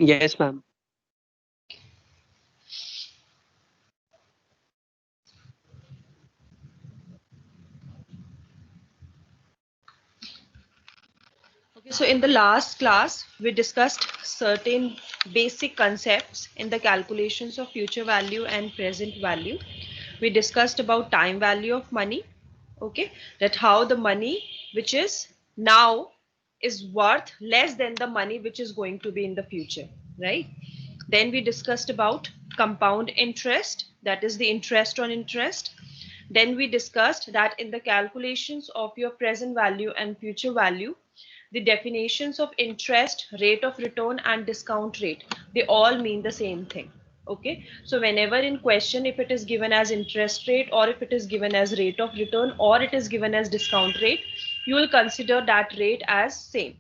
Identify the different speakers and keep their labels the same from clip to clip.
Speaker 1: Yes, ma'am.
Speaker 2: Okay, so in the last class, we discussed certain basic concepts in the calculations of future value and present value. We discussed about time value of money, okay, that how the money which is now is worth less than the money which is going to be in the future, right? Then we discussed about compound interest, that is the interest on interest. Then we discussed that in the calculations of your present value and future value, the definitions of interest, rate of return, and discount rate, they all mean the same thing. Okay, so whenever in question, if it is given as interest rate, or if it is given as rate of return, or it is given as discount rate, you will consider that rate as same.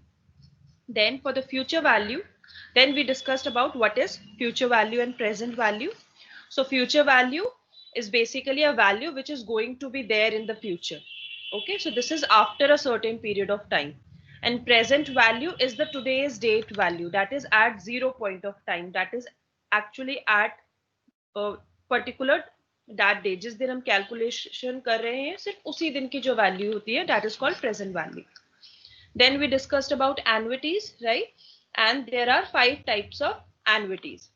Speaker 2: Then for the future value, then we discussed about what is future value and present value. So future value is basically a value which is going to be there in the future. Okay, so this is after a certain period of time. And present value is the today's date value, that is at 0 point of time, that is actually at particular that day जिस दिन हम calculation कर रहे हैं सिर्फ उसी दिन की जो वैल्यू होती है that is called present value. Then we discussed about annuities, right? And there are 5 types of annuities.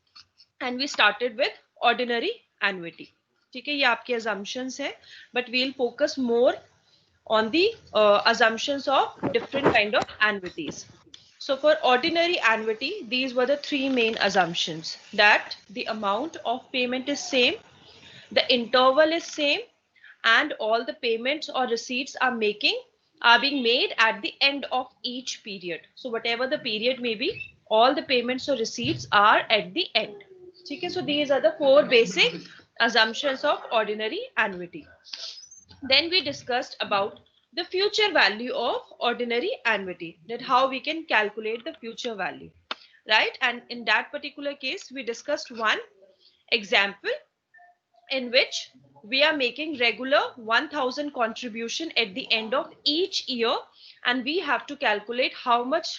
Speaker 2: And we started with ordinary annuity. ठीक है, ये आपके assumptions है, but we'll focus more on the assumptions of different kind of annuities. So for ordinary annuity, these were the three main assumptions: that the amount of payment is same, the interval is same, and all the payments or receipts are being made at the end of each period. So whatever the period may be, all the payments or receipts are at the end. Okay, so these are the 4 basic assumptions of ordinary annuity. Then we discussed about the future value of ordinary annuity, that how we can calculate the future value, right? And in that particular case, we discussed one example in which we are making regular 1000 contribution at the end of each year, and we have to calculate how much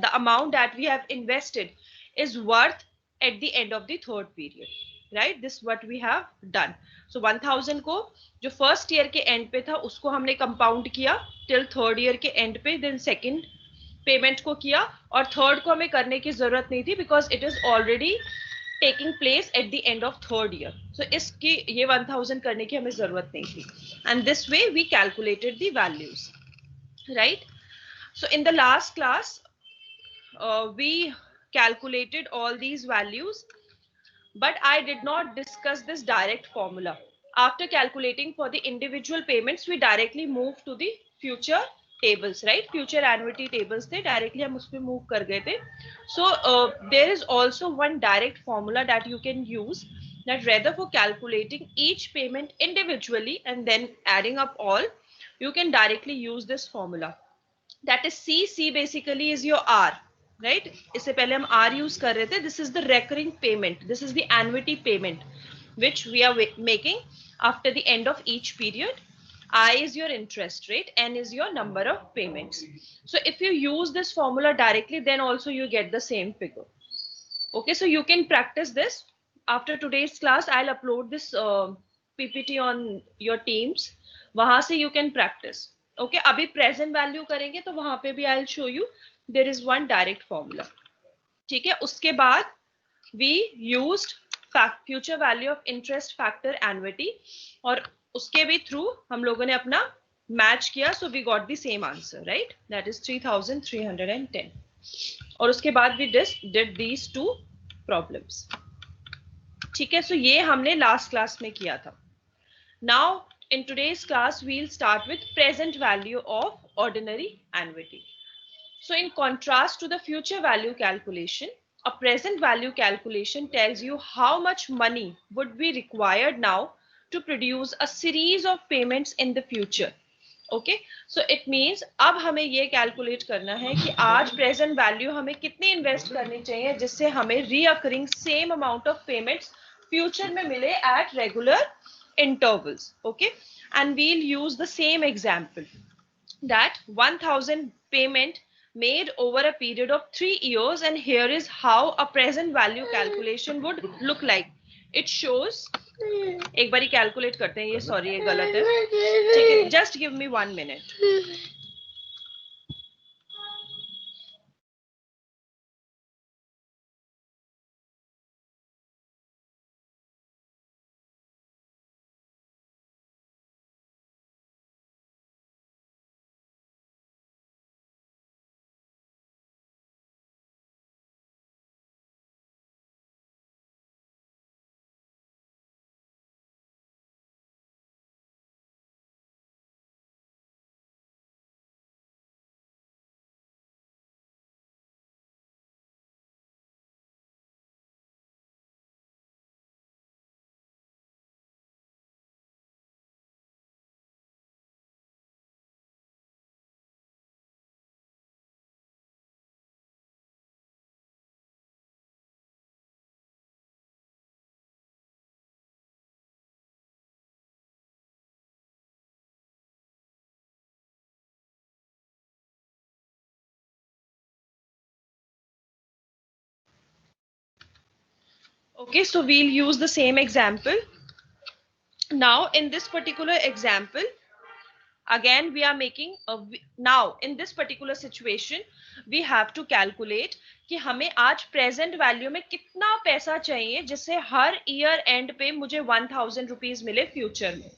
Speaker 2: the amount that we have invested is worth at the end of the third period, right? This what we have done. So 1000 को जो first year के and पे था उसको हमने compound किया till third year के and पे, देन सेकंड पेमेंट को किया, और थर्ड को हमें करने की जरूरत नहीं थी because it is already taking place at the end of third year. So इसकी ये 1000 करने की हमें जरूरत नहीं थी, and this way we calculated the values, right? So in the last class, we calculated all these values, but I did not discuss this direct formula. After calculating for the individual payments, we directly move to the future tables, right? Future annuity tables थे, directly हम उस पे move कर गए थे. So there is also one direct formula that you can use, that rather for calculating each payment individually and then adding up all, you can directly use this formula. That is C basically is your R, right? इससे पहले हम R use कर रहे थे. This is the recurring payment, this is the annuity payment which we are making after the end of each period. I is your interest rate, N is your number of payments. So if you use this formula directly, then also you get the same figure. Okay, so you can practice this. After today's class, I'll upload this PPT on your Teams. वहां से you can practice. Okay, अभी present value करेंगे तो वहां पे भी I'll show you there is one direct formula. ठीक है, उसके बाद we used future value of interest factor annuity, और उसके भी थ्रू हम लोगों ने अपना मैच किया, so we got the same answer, right? That is 3310. और उसके बाद we did these two problems. ठीक है, so ये हमने last class में किया था. Now in today's class we'll start with present value of ordinary annuity. So in contrast to the future value calculation, a present value calculation tells you how much money would be required now to produce a series of payments in the future. Okay, so it means अब हमें ये calculate करना है कि आज present value हमें कितनी invest करनी चाहिए जिससे हमें recurring same amount of payments future में मिले at regular intervals. Okay, and we'll use the same example that 1000 payment made over a period of 3 years, and here is how a present value calculation would look like. It shows, एक बारी calculate करते हैं ये, sorry ये गलत है, ठीक है, just give me 1 minute. Okay, so we'll use the same example. Now in this particular example, again we are making a, now in this particular situation we have to calculate कि हमें आज present value में कितना पैसा चाहिए जिससे हर year and पे मुझे 1000 रुपीज मिले फ्यूचर में.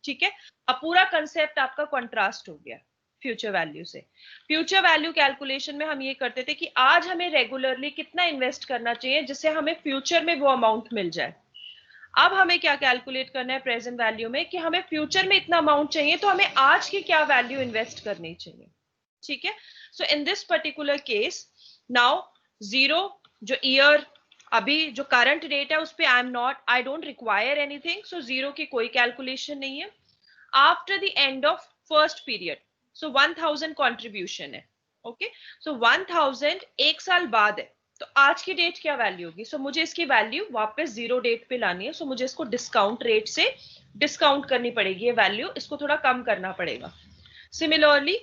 Speaker 2: ठीक है, अब पूरा कंसेप्ट आपका कॉन्ट्रास्ट हो गया फ्यूचर वैल्यू से. फ्यूचर वैल्यू कैलकुलेशन में हम ये करते थे कि आज हमें रेगुलरली कितना इन्वेस्ट करना चाहिए जिससे हमें फ्यूचर में वो अमाउंट मिल जाए. अब हमें क्या कैलकुलेट करना है प्रेजेंट वैल्यू में कि हमें फ्यूचर में इतना अमाउंट चाहिए तो हमें आज की क्या वैल्यू इन्वेस्ट करनी चाहिए. ठीक है, so in this particular case now zero जो ईयर अभी जो करंट रेट है उस पे I don't require anything, so zero की कोई कैलकुलेशन नहीं है. After the end of first period, so 1000 contribution है. ओके, सो 1000 एक साल बाद है, तो आज की डेट क्या वैल्यू होगी. सो मुझे इसकी वैल्यू वापस जीरो डेट पे लानी है. सो मुझे इसको डिस्काउंट रेट से डिस्काउंट करनी पड़ेगी, ये वैल्यू इसको थोड़ा कम करना पड़ेगा. Similarly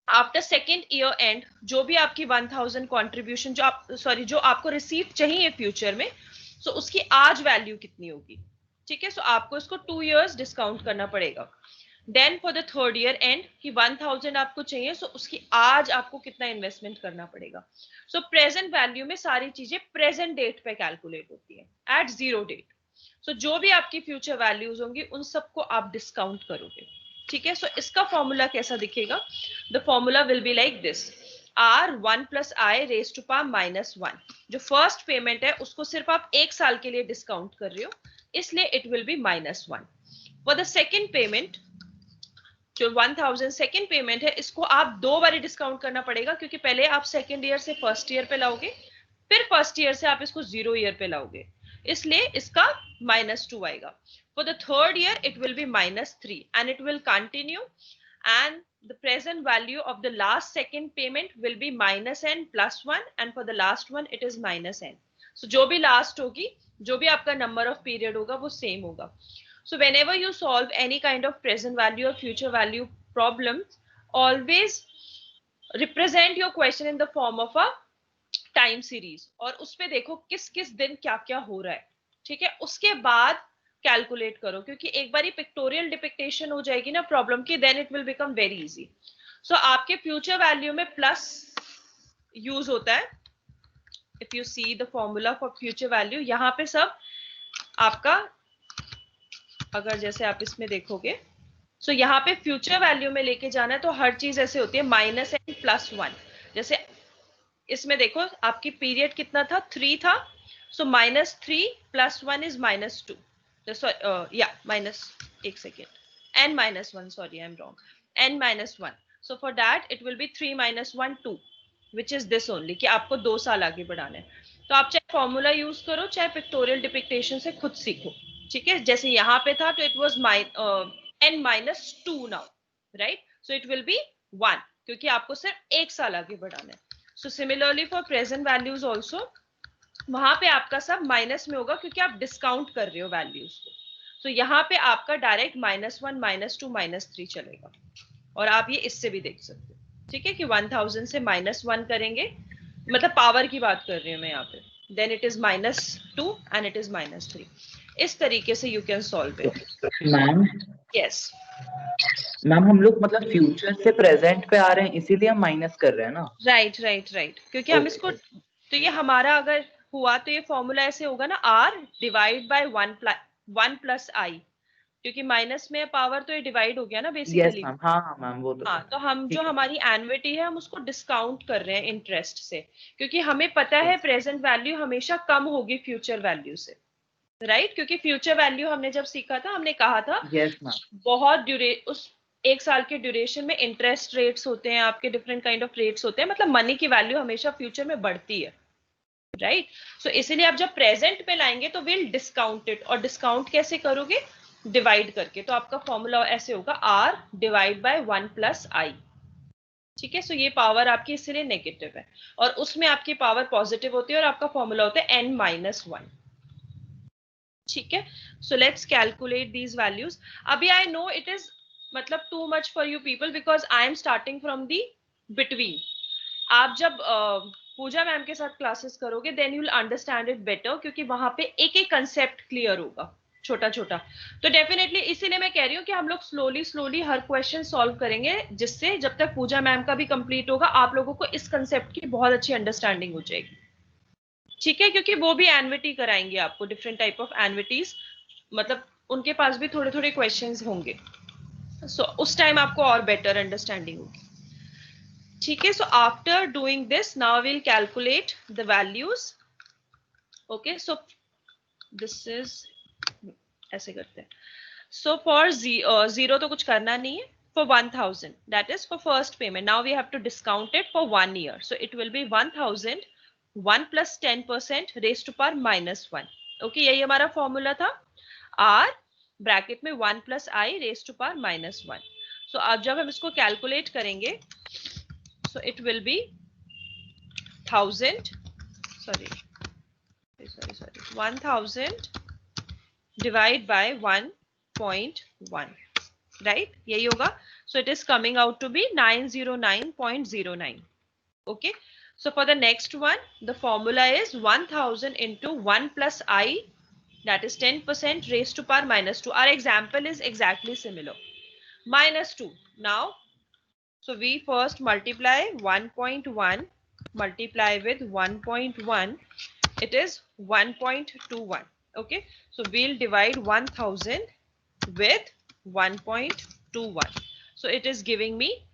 Speaker 2: after second year and जो भी आपकी 1000 कॉन्ट्रीब्यूशन जो आप जो आपको रिसीव चाहिए फ्यूचर में, सो उसकी आज वैल्यू कितनी होगी. ठीक है, सो आपको इसको 2 years डिस्काउंट करना पड़ेगा. Then for the third year and कि 1000 आपको चाहिए, सो उसकी आज आपको कितना इन्वेस्टमेंट करना पड़ेगा. सो प्रेजेंट वैल्यू में सारी चीजें प्रेजेंट डेट पे कैलकुलेट होती है एट जीरो डेट. सो जो भी आपकी फ्यूचर वैल्यूज होंगी उन सबको आप डिस्काउंट करोगे. ठीक है, सो इसका फॉर्मूला कैसा दिखेगा. The formula will be like this, R 1 + i raise to power -1. जो फर्स्ट पेमेंट है उसको सिर्फ आप एक साल के लिए डिस्काउंट कर रहे हो, इसलिए it will B -1. For the second payment जो 1000 सेकेंड पेमेंट है, इसको आप दो बार डिस्काउंट करना पड़ेगा क्योंकि पहले आप सेकेंड ईयर से फर्स्ट ईयर पे लाओगे, फिर फर्स्ट ईयर से आप इसको जीरो ईयर पे लाओगे, इसलिए इसका -2 आएगा. For the third year, it will be -3 and it will continue, and the present value of the last second payment will be -n + 1, and for the last one it is -n. So जो भी last होगी, जो भी आपका number of period होगा वो same होगा. So whenever you solve any kind of present value or future value problem, always represent your question in the form of a time series, और उस पे देखो किस किस दिन क्या क्या हो रहा है. ठीक है, उसके बाद कैलकुलेट करो, क्योंकि एक बार पिक्टोरियल डिपिक्टेशन हो जाएगी ना प्रॉब्लम की, then it will become very easy. So आपके फ्यूचर वैल्यू में प्लस यूज होता है. If you see the formula for future value, यहाँ पे सब आपका, अगर जैसे आप इसमें देखोगे, सो यहाँ पे फ्यूचर वैल्यू में लेके जाना है तो हर चीज ऐसे होती है -n + 1. जैसे इसमें देखो आपकी पीरियड कितना था, 3 था, सो -3 + 1 इज -2. या माइनस, एक second, n-1, sorry I am wrong, n-1. So for that it will B 3 - 1 2, which is this only कि आपको 2 साल आगे बढ़ाना है. तो आप चाहे फॉर्मूला यूज करो चाहे पिक्टोरियल डिपिक्टेशन से खुद सीखो. ठीक है, जैसे यहाँ पे था तो it was n-2 now, right. So it will B 1 क्योंकि आपको सिर्फ एक साल आगे बढ़ाना है. So similarly for present values also, वहां पे आपका सब माइनस में होगा क्योंकि आप डिस्काउंट कर रहे हो वैल्यूज को. सो यहाँ पे आपका डायरेक्ट -1 -2 -3 चलेगा, और आप ये इससे भी देख सकते हो. ठीक है, कि 1000 से -1 करेंगे, मतलब पावर की बात कर रही हूँ मैं यहाँ पे, then it is -2 and it is -3. इस तरीके से you can solve it.
Speaker 1: Ma'am
Speaker 2: yes
Speaker 1: ma'am हम लोग मतलब फ्यूचर से प्रेजेंट पे आ रहे हैं इसीलिए हम माइनस कर रहे हैं ना.
Speaker 2: राइट राइट राइट, क्योंकि हम इसको,
Speaker 1: ओके.
Speaker 2: तो ये हमारा अगर हुआ तो ये फॉर्मूला ऐसे होगा ना, r डिवाइड बाय 1 प्लस आई, क्योंकि माइनस में पावर तो ये डिवाइड हो गया ना
Speaker 1: यस
Speaker 2: बेसिकली.
Speaker 1: मैम. हाँ हाँ मैम वो तो
Speaker 2: हाँ,
Speaker 1: है.
Speaker 2: तो हम जो
Speaker 1: ठीक है.
Speaker 2: हमारी एन्युटी है हम उसको डिस्काउंट कर रहे हैं इंटरेस्ट से, क्योंकि हमें पता है
Speaker 1: यस
Speaker 2: प्रेजेंट वैल्यू हमेशा कम होगी फ्यूचर वैल्यू से. राइट, क्योंकि फ्यूचर वैल्यू हमने जब सीखा था, हमने कहा था
Speaker 1: यस मैम.
Speaker 2: बहुत उस 1 साल के ड्यूरेशन में इंटरेस्ट रेट्स होते हैं आपके, डिफरेंट काइंड ऑफ रेट्स होते हैं, मतलब मनी की वैल्यू हमेशा फ्यूचर में बढ़ती है. राइट, सो इसीलिए आप जब प्रेजेंट पे लाएंगे तो विल डिस्काउंट इट, और डिस्काउंट कैसे करोगे, डिवाइड करके. तो आपका फॉर्मूला ऐसे होगा, r डिवाइड बाय 1 प्लस आई. ठीक है, सो ये पावर आपकी इसीलिए नेगेटिव है, और उसमें आपकी पावर पॉजिटिव होती है, और आपका फॉर्मूला होता है n-1. ठीक है, so let's calculate these values. अभी आई नो इट इज मतलब too much for you people, because I am starting from the between. आप जब पूजा मैम के साथ क्लासेस करोगे then you will understand it better, क्योंकि वहां पे एक एक कंसेप्ट क्लियर होगा, छोटा छोटा. तो डेफिनेटली इसीलिए मैं कह रही हूँ कि हम लोग स्लोली स्लोली हर क्वेश्चन सॉल्व करेंगे, जिससे जब तक पूजा मैम का भी कंप्लीट होगा आप लोगों को इस कंसेप्ट की बहुत अच्छी अंडरस्टैंडिंग हो जाएगी. ठीक है, क्योंकि वो भी एनविटी कराएंगे आपको, डिफरेंट टाइप ऑफ एनविटीज, मतलब उनके पास भी थोड़े थोड़े क्वेश्चंस होंगे. सो उस टाइम आपको और बेटर अंडरस्टैंडिंग होगी. ठीक है, so after doing this now will calculate the values. Okay, so this is, ऐसे करते हैं. सो फॉर जीरो तो कुछ करना नहीं है. For 1000, that is for first payment. Now we have to discount it for 1 year. So it will be 1000, 1 plus 10% raised to power -1. Okay, यही हमारा फॉर्मूला था. R ब्रैकेट में 1 plus I raised to power -1. So अब जब हम इसको calculate करेंगे, so it will be 1000, sorry 1000 divide by 1.1. Right, यही होगा. So it is coming out to be 909.09. Okay, so for the next one the formula is 1000 into 1 plus I, that is 10% raised to power -2. Our example is exactly similar. -2. Now, so we first multiply 1.1 multiply with 1.1, it is 1.21. Okay, so we'll divide 1000 with 1.21. So it is giving me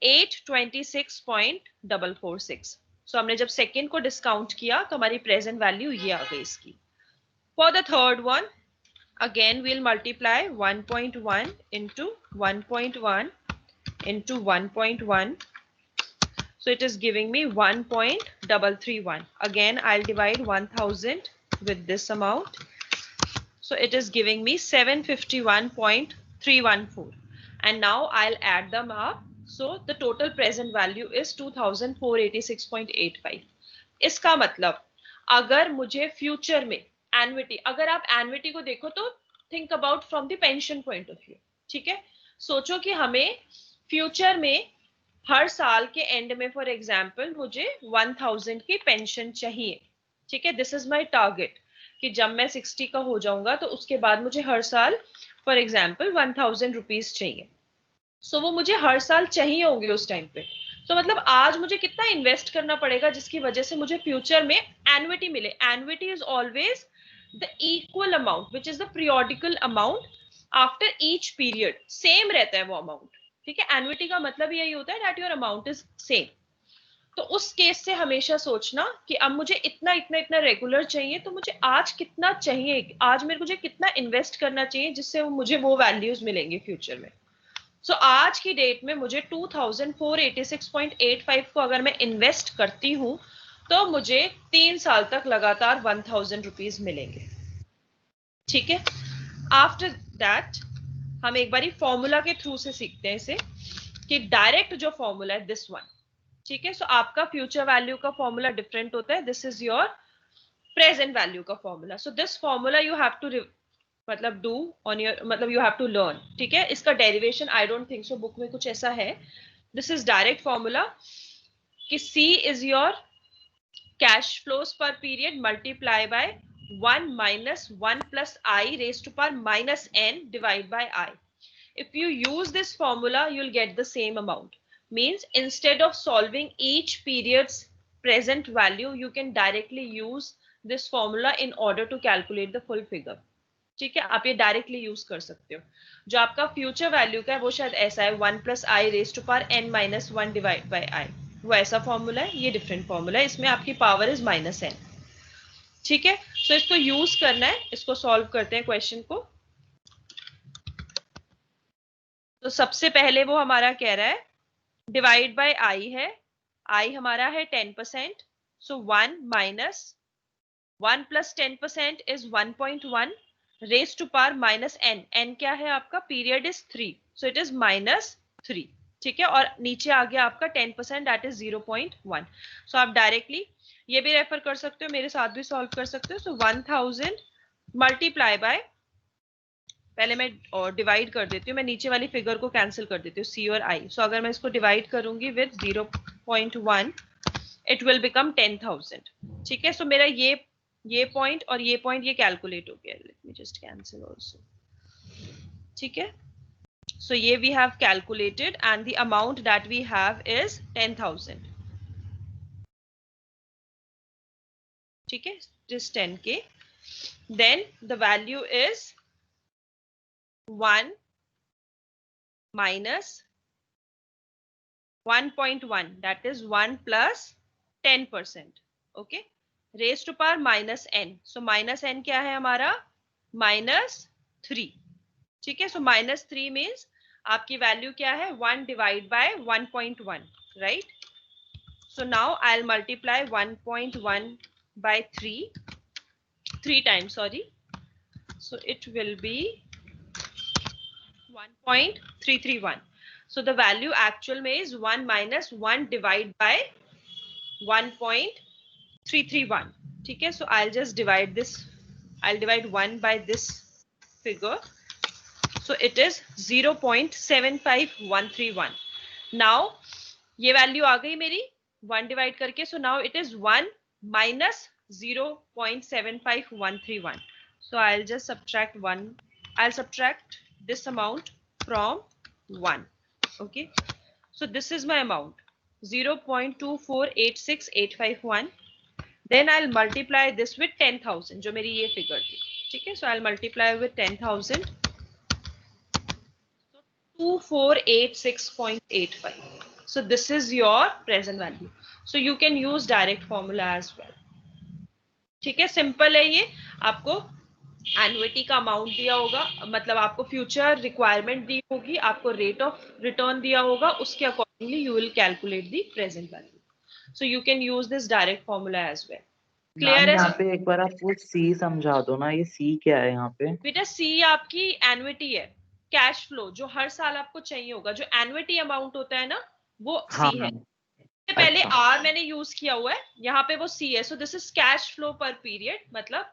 Speaker 2: 826.446. So हमने जब second को discount किया तो हमारी present value ये आ गई इसकी. For the third one again we'll multiply 1.1 into 1.1 into 1.1. So it is giving me 1.331. Again I'll divide 1000 with this amount. So it is giving me 751.314. And now I'll add them up. So the total present value is 2486.85. इसका मतलब अगर मुझे future में annuity, अगर आप annuity को देखो तो think about from the pension point of view. ठीक है, सोचो कि हमें फ्यूचर में हर साल के एंड में फॉर एग्जाम्पल मुझे 1000 की पेंशन चाहिए. ठीक है, दिस इज माई टारगेट कि जब मैं 60 का हो जाऊंगा तो उसके बाद मुझे हर साल फॉर एग्जाम्पल 1000 रुपीज चाहिए. सो वो मुझे हर साल चाहिए होंगे उस टाइम पे. तो मतलब आज मुझे कितना इन्वेस्ट करना पड़ेगा जिसकी वजह से मुझे फ्यूचर में एन्युटी मिले. Annuity is always the equal amount which is the periodical amount after each period, same रहता है वो अमाउंट. ठीक है, एन्युटी का मतलब यही होता है that your amount is same. तो उस केस से हमेशा सोचना कि अब मुझे इतना इतना इतना रेगुलर चाहिए, तो मुझे आज कितना चाहिए, आज मेरे मुझे कितना इन्वेस्ट करना चाहिए जिससे मुझे वो वैल्यूज मिलेंगे फ्यूचर में. सो आज की डेट में मुझे 2486.85 को अगर मैं इन्वेस्ट करती हूँ तो मुझे 3 साल तक लगातार 1000 रुपीज मिलेंगे. ठीक है, आफ्टर दैट हम एक बारी फॉर्मूला के थ्रू से सीखते हैं इसे, कि डायरेक्ट जो फॉर्मूला है दिस वन. ठीक है, सो आपका फ्यूचर वैल्यू का फॉर्मूला डिफरेंट होता है, this is your present value का formula. So this formula you have to मतलब डू ऑन योर, मतलब यू हैव टू लर्न. ठीक है, इसका derivation I don't think so book में कुछ ऐसा है, दिस इज डायरेक्ट फॉर्मूला कि C is your cash flows per period multiply by 1 minus 1 plus I raised to power minus n divided by I. If you use this formula, you'll get the same amount. Means instead of solving each period's present value, you can directly use this formula in order to calculate the full figure. ठीक है, आप ये directly use कर सकते हो. जो आपका future value का है वो शायद ऐसा है 1 plus I raise to power n minus 1 divide by I. वो ऐसा फॉर्मूला है, ये डिफरेंट फॉर्मूला है, इसमें आपकी पावर इज माइनस n. ठीक है, सो इसको यूज करना है. इसको सॉल्व करते हैं क्वेश्चन को. तो सबसे पहले वो हमारा कह रहा है डिवाइड बाय आई है. आई हमारा है 10%. So 1 minus 1 plus 10% is 1.1 raise to power minus n. n क्या है आपका? Period is 3, so it is minus 3. ठीक है, और नीचे आ गया आपका 10%, दैट इज 0.1. सो आप डायरेक्टली ये भी रेफर कर सकते हो, मेरे साथ भी सॉल्व कर सकते हो. सो 1000 मल्टीप्लाई बाय, पहले मैं डिवाइड कर देती हूँ, मैं नीचे वाली फिगर को कैंसिल कर देती हूँ C और I. सो अगर मैं इसको डिवाइड करूंगी विद 0.1, इट विल बिकम 10,000. ठीक है, सो मेरा ये पॉइंट और ये पॉइंट ये कैलकुलेट हो गया. Let me just cancel also. ठीक है, सो ये we have calculated and the amount that we have is 10,000. ठीक है, just 10K. Then the value is 1 minus 1.1, that is 1 plus 10%. okay, raised to power minus n. so minus n क्या है हमारा? minus 3. ठीक है, so minus 3 means आपकी value क्या है? 1 divided by 1.1, right? so now I'll multiply 1.1 by 3 times, sorry. so it will be 1.331. So the value actual में is 1 minus 1 divided by 1.331. ठीक है, so I'll just divide this. I'll divide 1 by this figure. So it is 0.75131. Now ये value आ गई मेरी 1 divide करके. so now it is 1 minus 0.75131. so I'll just subtract 1. I'll subtract this amount from 1. okay, so this is my amount 0.2486851. then I'll multiply this with 10,000 जो मेरी ये figure थी. ठीक है, so I'll multiply with 10,000. so 2486.85. so this is your present value. so you can use direct formula as well. ठीक है, simple है ये. आपको एन्युटी का अमाउंट दिया होगा, मतलब आपको फ्यूचर रिक्वायरमेंट दी होगी, आपको रेट ऑफ रिटर्न दिया होगा, उसके accordingly you will calculate the present value. So you can use this direct formula as well. Clear है?
Speaker 1: यहाँ पे एक बार आप वो C समझा दो ना, ये C क्या है यहाँ पे?
Speaker 2: बेटा C आपकी एन्युटी है, कैश फ्लो जो हर साल आपको चाहिए होगा. जो एन्युटी अमाउंट होता है ना, वो
Speaker 1: हाँ
Speaker 2: C है.
Speaker 1: हाँ.
Speaker 2: पहले
Speaker 1: अच्छा.
Speaker 2: R मैंने यूज किया हुआ है, यहाँ पे वो C है. So this is cash flow पर पीरियड, मतलब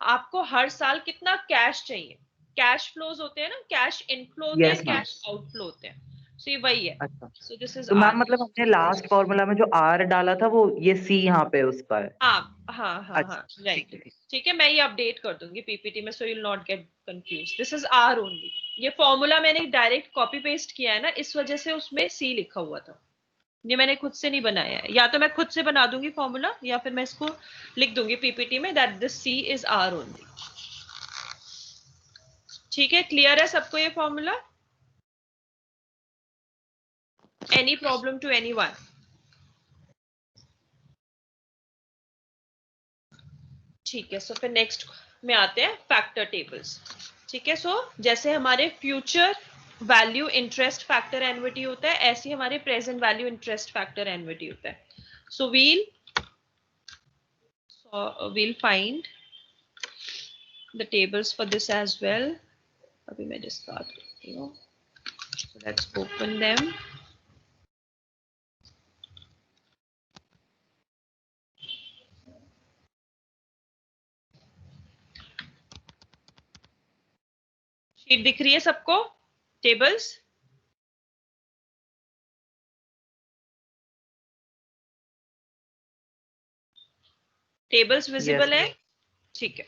Speaker 2: आपको हर साल कितना कैश चाहिए. कैश फ्लोज होते हैं ना, कैश इनफ्लो होते हैं,
Speaker 1: यस मैम.
Speaker 2: कैश आउटफ्लो होते हैं. सो ये वही है.
Speaker 1: अच्छा,
Speaker 2: सो दिस इज
Speaker 1: तो
Speaker 2: आर.
Speaker 1: मैम मतलब हमने लास्ट फॉर्मूला में जो R डाला था वो ये C यहाँ पे उसका है.
Speaker 2: हाँ हाँ हाँ
Speaker 1: अच्छा,
Speaker 2: हाँ,
Speaker 1: ठीक
Speaker 2: राइट.
Speaker 1: है, ठीक.
Speaker 2: ठीक है, मैं ये अपडेट कर दूंगी पीपीटी में, so you will not get confuse. This is R only. ये फॉर्मूला मैंने डायरेक्ट कॉपी पेस्ट किया है ना, इस वजह से उसमें C लिखा हुआ था. ये मैंने खुद से नहीं बनाया है, या तो मैं खुद से बना दूंगी फॉर्मूला, या फिर मैं इसको लिख दूंगी पीपीटी में that this C is R only. ठीक है, क्लियर है सबको ये formula? Any problem to anyone? ठीक है, सो फिर नेक्स्ट में आते हैं फैक्टर टेबल्स. ठीक है, सो जैसे हमारे future value interest factor annuity होता है, ऐसे ही हमारे present value interest factor annuity होता है. सो we'll find the tables for this as well. अभी मैं डिस्कार्ड करती हूँ. So let's open them. Sheet दिख रही है सबको? टेबल्स टेबल्स विजिबल है?
Speaker 1: yes
Speaker 2: ठीक है।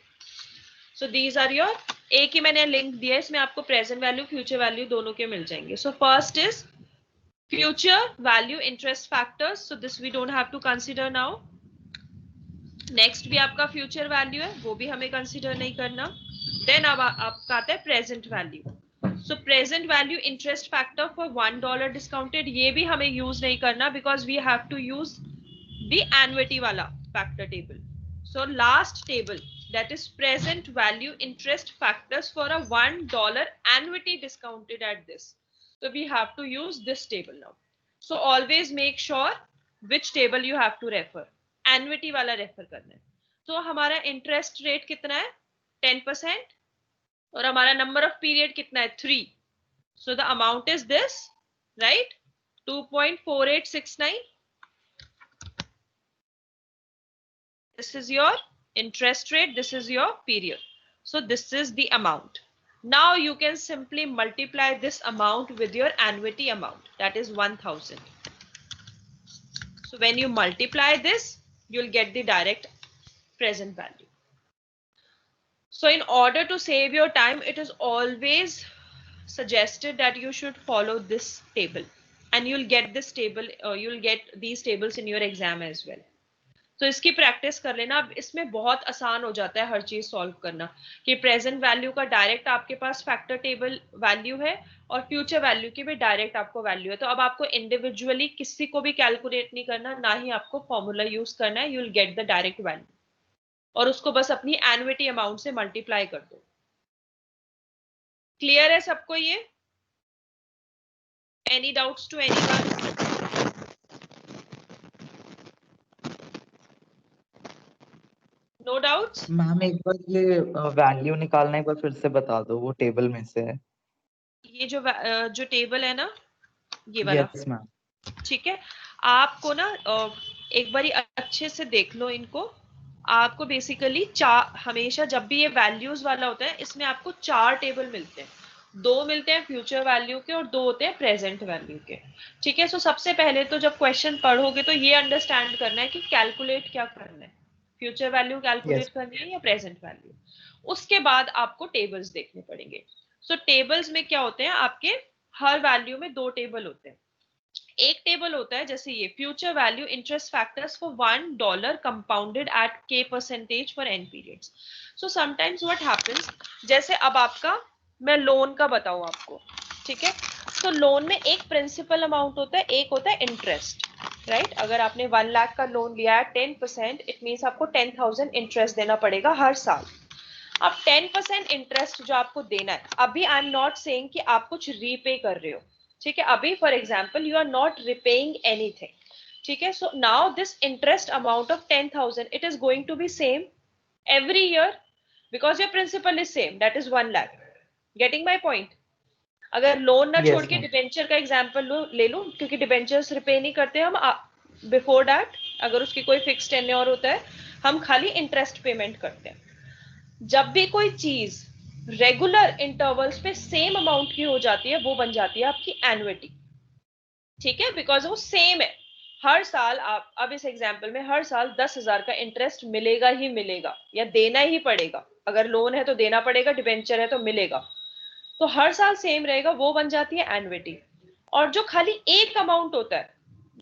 Speaker 2: सो दीज आर योर, एक ही मैंने लिंक दिया है, इसमें आपको प्रेजेंट वैल्यू फ्यूचर वैल्यू दोनों के मिल जाएंगे। So first is future value interest factors, so this we don't have to consider now. Next भी आपका फ्यूचर वैल्यू है, वो भी हमें कंसीडर नहीं करना। देन अब आपका आता है present value. So present value interest factor for $1 discounted, ये भी हमें यूज नहीं करना because we have to use the annuity वाला factor table. So last table, that is present value interest factors for a $1 annuity discounted at this. So we have to use this table now. So always make sure which table you have to refer. Annuity वाला refer करना है। तो हमारा interest rate कितना है? 10%, और हमारा number of period कितना है? 3। So the amount is this, right? 2.4869। This is your interest rate, this is your period. So this is the amount. Now you can simply multiply this amount with your annuity amount, that is 1000. So when you multiply this, you'll get the direct present value. So in order to save your time, it is always suggested that you should follow this table, and you'll get this table, you'll get these tables in your exam as well. तो इसकी practice कर लेना। अब इसमें बहुत आसान हो जाता है हर चीज सॉल्व करना, कि प्रेजेंट वैल्यू का डायरेक्ट आपके पास फैक्टर टेबल वैल्यू है, और फ्यूचर वैल्यू की भी डायरेक्ट आपको वैल्यू है। तो अब आपको इंडिविजुअली किसी को भी कैलकुलेट नहीं करना, ना ही आपको फॉर्मूला यूज करना है, you will get the direct value, और उसको बस अपनी एन्युटी अमाउंट से मल्टीप्लाई कर दो। क्लियर है सबको ये? Any doubts to anyone? No doubts?
Speaker 1: Ma'am एक बार ये वैल्यू निकालना एक बार फिर से बता दो, वो टेबल में से है।
Speaker 2: ये जो टेबल है ना, ये वाला,
Speaker 1: यस मैम।
Speaker 2: ठीक है। आपको ना एक बारी अच्छे से देख लो इनको। आपको बेसिकली हमेशा जब भी ये वैल्यूज वाला होता है, इसमें आपको 4 टेबल मिलते हैं। 2 मिलते हैं फ्यूचर वैल्यू के, और 2 होते हैं प्रेजेंट वैल्यू के। ठीक है। सो सबसे पहले तो जब क्वेश्चन पढ़ोगे तो ये अंडरस्टैंड करना है कि कैलकुलेट क्या करना है, फ्यूचर वैल्यू कैलकुलेट
Speaker 1: यस
Speaker 2: करनी है या प्रेजेंट वैल्यू। उसके बाद आपको टेबल्स देखने पड़ेंगे। सो टेबल्स में क्या होते हैं, आपके हर वैल्यू में 2 टेबल होते हैं। एक टेबल होता है जैसे ये future value interest factors for $1 compounded at K% for n periods. So sometimes what happens, जैसे अब आपका, मैं लोन का बताऊं आपको, ठीक है। तो लोन में एक प्रिंसिपल अमाउंट होता है, एक होता है इंटरेस्ट, राइट? अगर आपने 1 लाख का लोन लिया है 10%, इट मीन्स आपको 10,000 इंटरेस्ट देना पड़ेगा हर साल। अब 10% इंटरेस्ट जो आपको देना है, अभी आई एम नॉट सेइंग कि आप कुछ रीपे कर रहे हो, ठीक है। अभी for example you are not repaying anything, ठीक है। So now this interest amount of 10,000, it is going to be same every year because your principal is same, that is 1 lakh. Getting my point? अगर loan ना छोड़
Speaker 1: yes
Speaker 2: के
Speaker 1: ma'am.
Speaker 2: Debenture का example ले लूं, क्योंकि डिबेंचर्स रिपे नहीं करते हम बिफोर दैट, अगर उसकी कोई फिक्स टेन्योर होता है, हम खाली इंटरेस्ट पेमेंट करते हैं। जब भी कोई चीज रेगुलर इंटरवल्स पे सेम अमाउंट की हो जाती है, वो बन जाती है आपकी एन्युटी, ठीक है। बिकॉज वो सेम है हर साल। आप अब इस एग्जाम्पल में हर साल 10,000 का इंटरेस्ट मिलेगा ही मिलेगा, या देना ही पड़ेगा। अगर लोन है तो देना पड़ेगा, डिबेंचर है तो मिलेगा, तो हर साल सेम रहेगा, वो बन जाती है एन्युटी। और जो खाली एक अमाउंट होता है,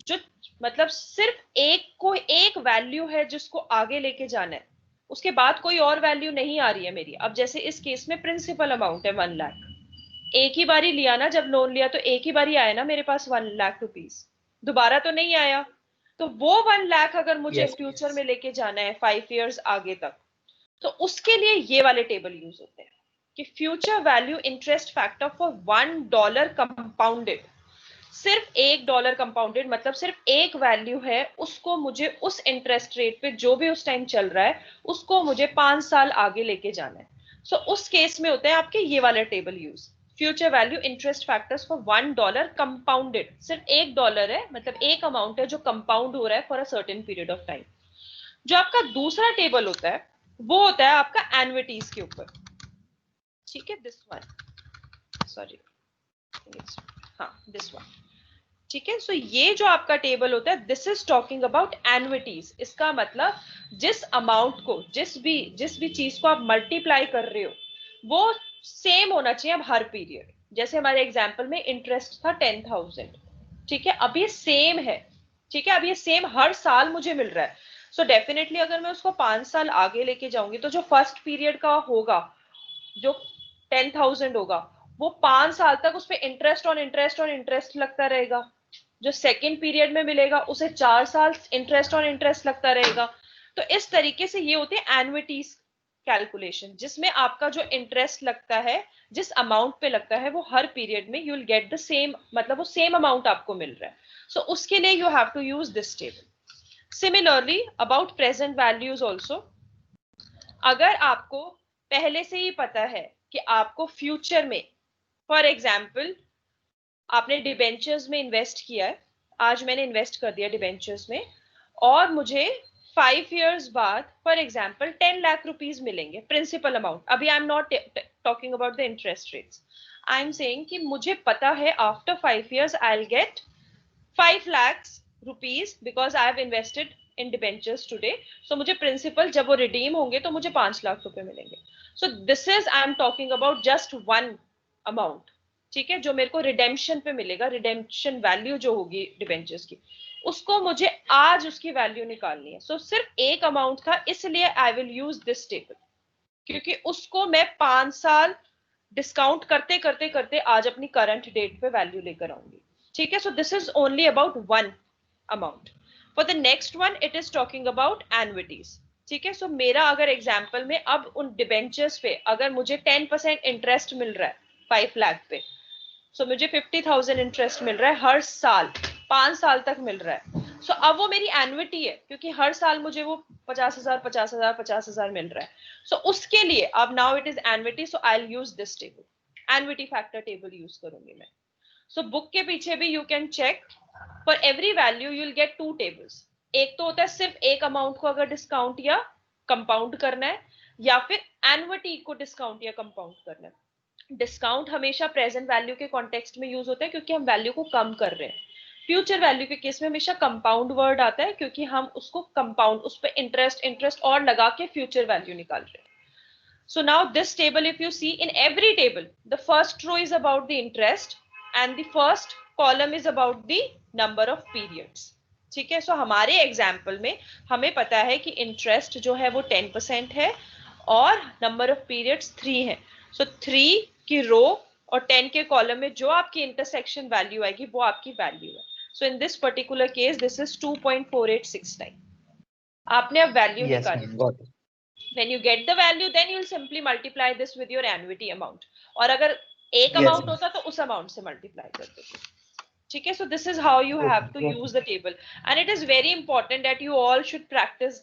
Speaker 2: जो मतलब सिर्फ एक वैल्यू है जिसको आगे लेके जाना है, उसके बाद कोई और वैल्यू नहीं आ रही है मेरी। अब जैसे इस केस में प्रिंसिपल अमाउंट है 1 लाख, एक ही बारी लिया ना, जब लोन लिया तो एक ही बारी आया ना मेरे पास 1 लाख रुपीस, दोबारा तो नहीं आया। तो वो 1 लाख अगर मुझे
Speaker 1: यस
Speaker 2: फ्यूचर में लेके जाना है 5 इयर्स आगे तक, तो उसके लिए ये वाले टेबल यूज होते हैं कि future value interest factor for $1 compounded. सिर्फ $1 कंपाउंडेड मतलब सिर्फ एक वैल्यू है, उसको मुझे उस इंटरेस्ट रेट पे जो भी उस टाइम चल रहा है, उसको मुझे 5 साल आगे लेके जाना है। सो उस केस में होते हैं आपके ये वाले table use, future value interest factors for $1 compounded. सिर्फ $1 है, मतलब एक अमाउंट है जो कंपाउंड हो रहा है for a certain period of time. जो आपका दूसरा टेबल होता है, वो होता है आपका एन्युटीज के ऊपर, ठीक है। दिस वन, सॉरी, हाँ दिस वन, ठीक है, सो ये जो आपका टेबल होता है, दिस इज टॉकिंग अबाउट एनुइटीज। इसका मतलब जिस अमाउंट को, जिस भी चीज को आप मल्टीप्लाई कर रहे हो वो सेम होना चाहिए अब हर पीरियड। जैसे हमारे एग्जाम्पल में इंटरेस्ट था 10,000, ठीक है, अब ये सेम है, ठीक है, अब ये सेम हर साल मुझे मिल रहा है। सो डेफिनेटली अगर मैं उसको 5 साल आगे लेके जाऊंगी तो जो फर्स्ट पीरियड का होगा, जो 10,000 होगा, वो 5 साल तक उस पर interest on interest on interest लगता रहेगा। जो सेकेंड पीरियड में मिलेगा उसे 4 साल इंटरेस्ट ऑन इंटरेस्ट लगता रहेगा। तो इस तरीके से ये होती है एनुइटीज कैलकुलेशन, जिसमें आपका जो इंटरेस्ट लगता है, जिस अमाउंट पे लगता है, वो हर पीरियड में you will get the same, मतलब वो सेम अमाउंट आपको मिल रहा है। सो उसके लिए you have to use this table. Similarly about present values also, अगर आपको पहले से ही पता है कि आपको फ्यूचर में, फॉर एग्जाम्पल आपने डिबेंचर्स में इन्वेस्ट किया है, आज मैंने इन्वेस्ट कर दिया डिबेंचर्स में, और मुझे 5 years बाद फॉर एग्जाम्पल 10 लाख रुपीज मिलेंगे प्रिंसिपल अमाउंट। अभी I am not talking about the interest rates, I am saying कि मुझे पता है after 5 years I will get 5 lakhs rupees because I have invested in debentures today. So मुझे principal जब वो redeem होंगे तो मुझे 5 लाख रुपए मिलेंगे। So this is I am talking about just one amount, ठीक है, जो मेरे को रिडेम्पशन पे मिलेगा, रिडेम्पशन वैल्यू जो होगी डिबेंचर्स की, उसको मुझे आज उसकी वैल्यू निकालनी है। सो सिर्फ एक अमाउंट था, इसलिए आई विल यूज दिस टेबल, क्योंकि उसको मैं 5 साल डिस्काउंट करते करते करते आज अपनी करंट डेट पे वैल्यू लेकर आऊंगी, ठीक है। So this is only about one amount. For the next one it is talking about annuities, ठीक है। सो मेरा अगर एग्जाम्पल में अब उन डिबेंचर्स पे अगर मुझे 10% इंटरेस्ट मिल रहा है 5 लाख पे, सो मुझे 50,000 इंटरेस्ट मिल रहा है हर साल, 5 साल तक मिल रहा है। सो अब वो मेरी एनुइटी है, क्योंकि हर साल मुझे वो 50,000 50,000 50,000 मिल रहा है। सो उसके लिए अब now it is annuity, so I will use this table, annuity factor table use करूंगी मैं। सो बुक के पीछे भी you can check, for every value you will get 2 tables. एक तो होता है सिर्फ एक अमाउंट को अगर डिस्काउंट या कंपाउंड करना है, या फिर एनुइटी को डिस्काउंट या कंपाउंड करना है। डिस्काउंट हमेशा प्रेजेंट वैल्यू के कॉन्टेक्स्ट में यूज होता है क्योंकि हम वैल्यू को कम कर रहे हैं। फ्यूचर वैल्यू के केस में हमेशा कंपाउंड वर्ड आता है क्योंकि हम उसको कंपाउंड, उस पर इंटरेस्ट और लगा के फ्यूचर वैल्यू निकाल रहे हैं। So now this table, if you see in every table, the first row is about the interest and the first column is about the number of periods, ठीक है। सो हमारे एग्जाम्पल में हमें पता है कि इंटरेस्ट जो है वो 10% है और नंबर ऑफ पीरियड्स 3 है। सो 3 की रो और 10 के कॉलम में जो आपकी इंटरसेक्शन वैल्यू आएगी वो आपकी वैल्यू है। So in this particular case this is 2.4869। आपने अब वैल्यू निकाली। When you get the value, then you will simply multiply this with your annuity amount. और अगर एक अमाउंट होता तो उस अमाउंट से मल्टीप्लाई कर देते, ठीक है। So this is how you have to use the table, and it is very important that you all should practice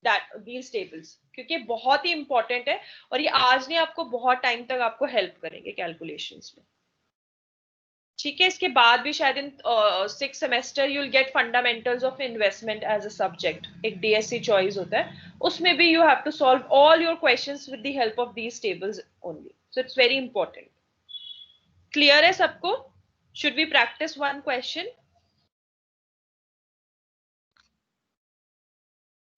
Speaker 2: that these tables, क्योंकि बहुत ही इंपॉर्टेंट है और ये आज नहीं, आपको बहुत टाइम तक आपको हेल्प करेंगे कैलकुलेशंस में, ठीक है। इसके बाद भी शायद in 6th semester you will get fundamentals of investment as a subject, एक डीएससी चॉइस होता है, उसमें भी you have to solve all your questions with the help of these tables only. So it's very important. Clear है सबको? Should we practice one question?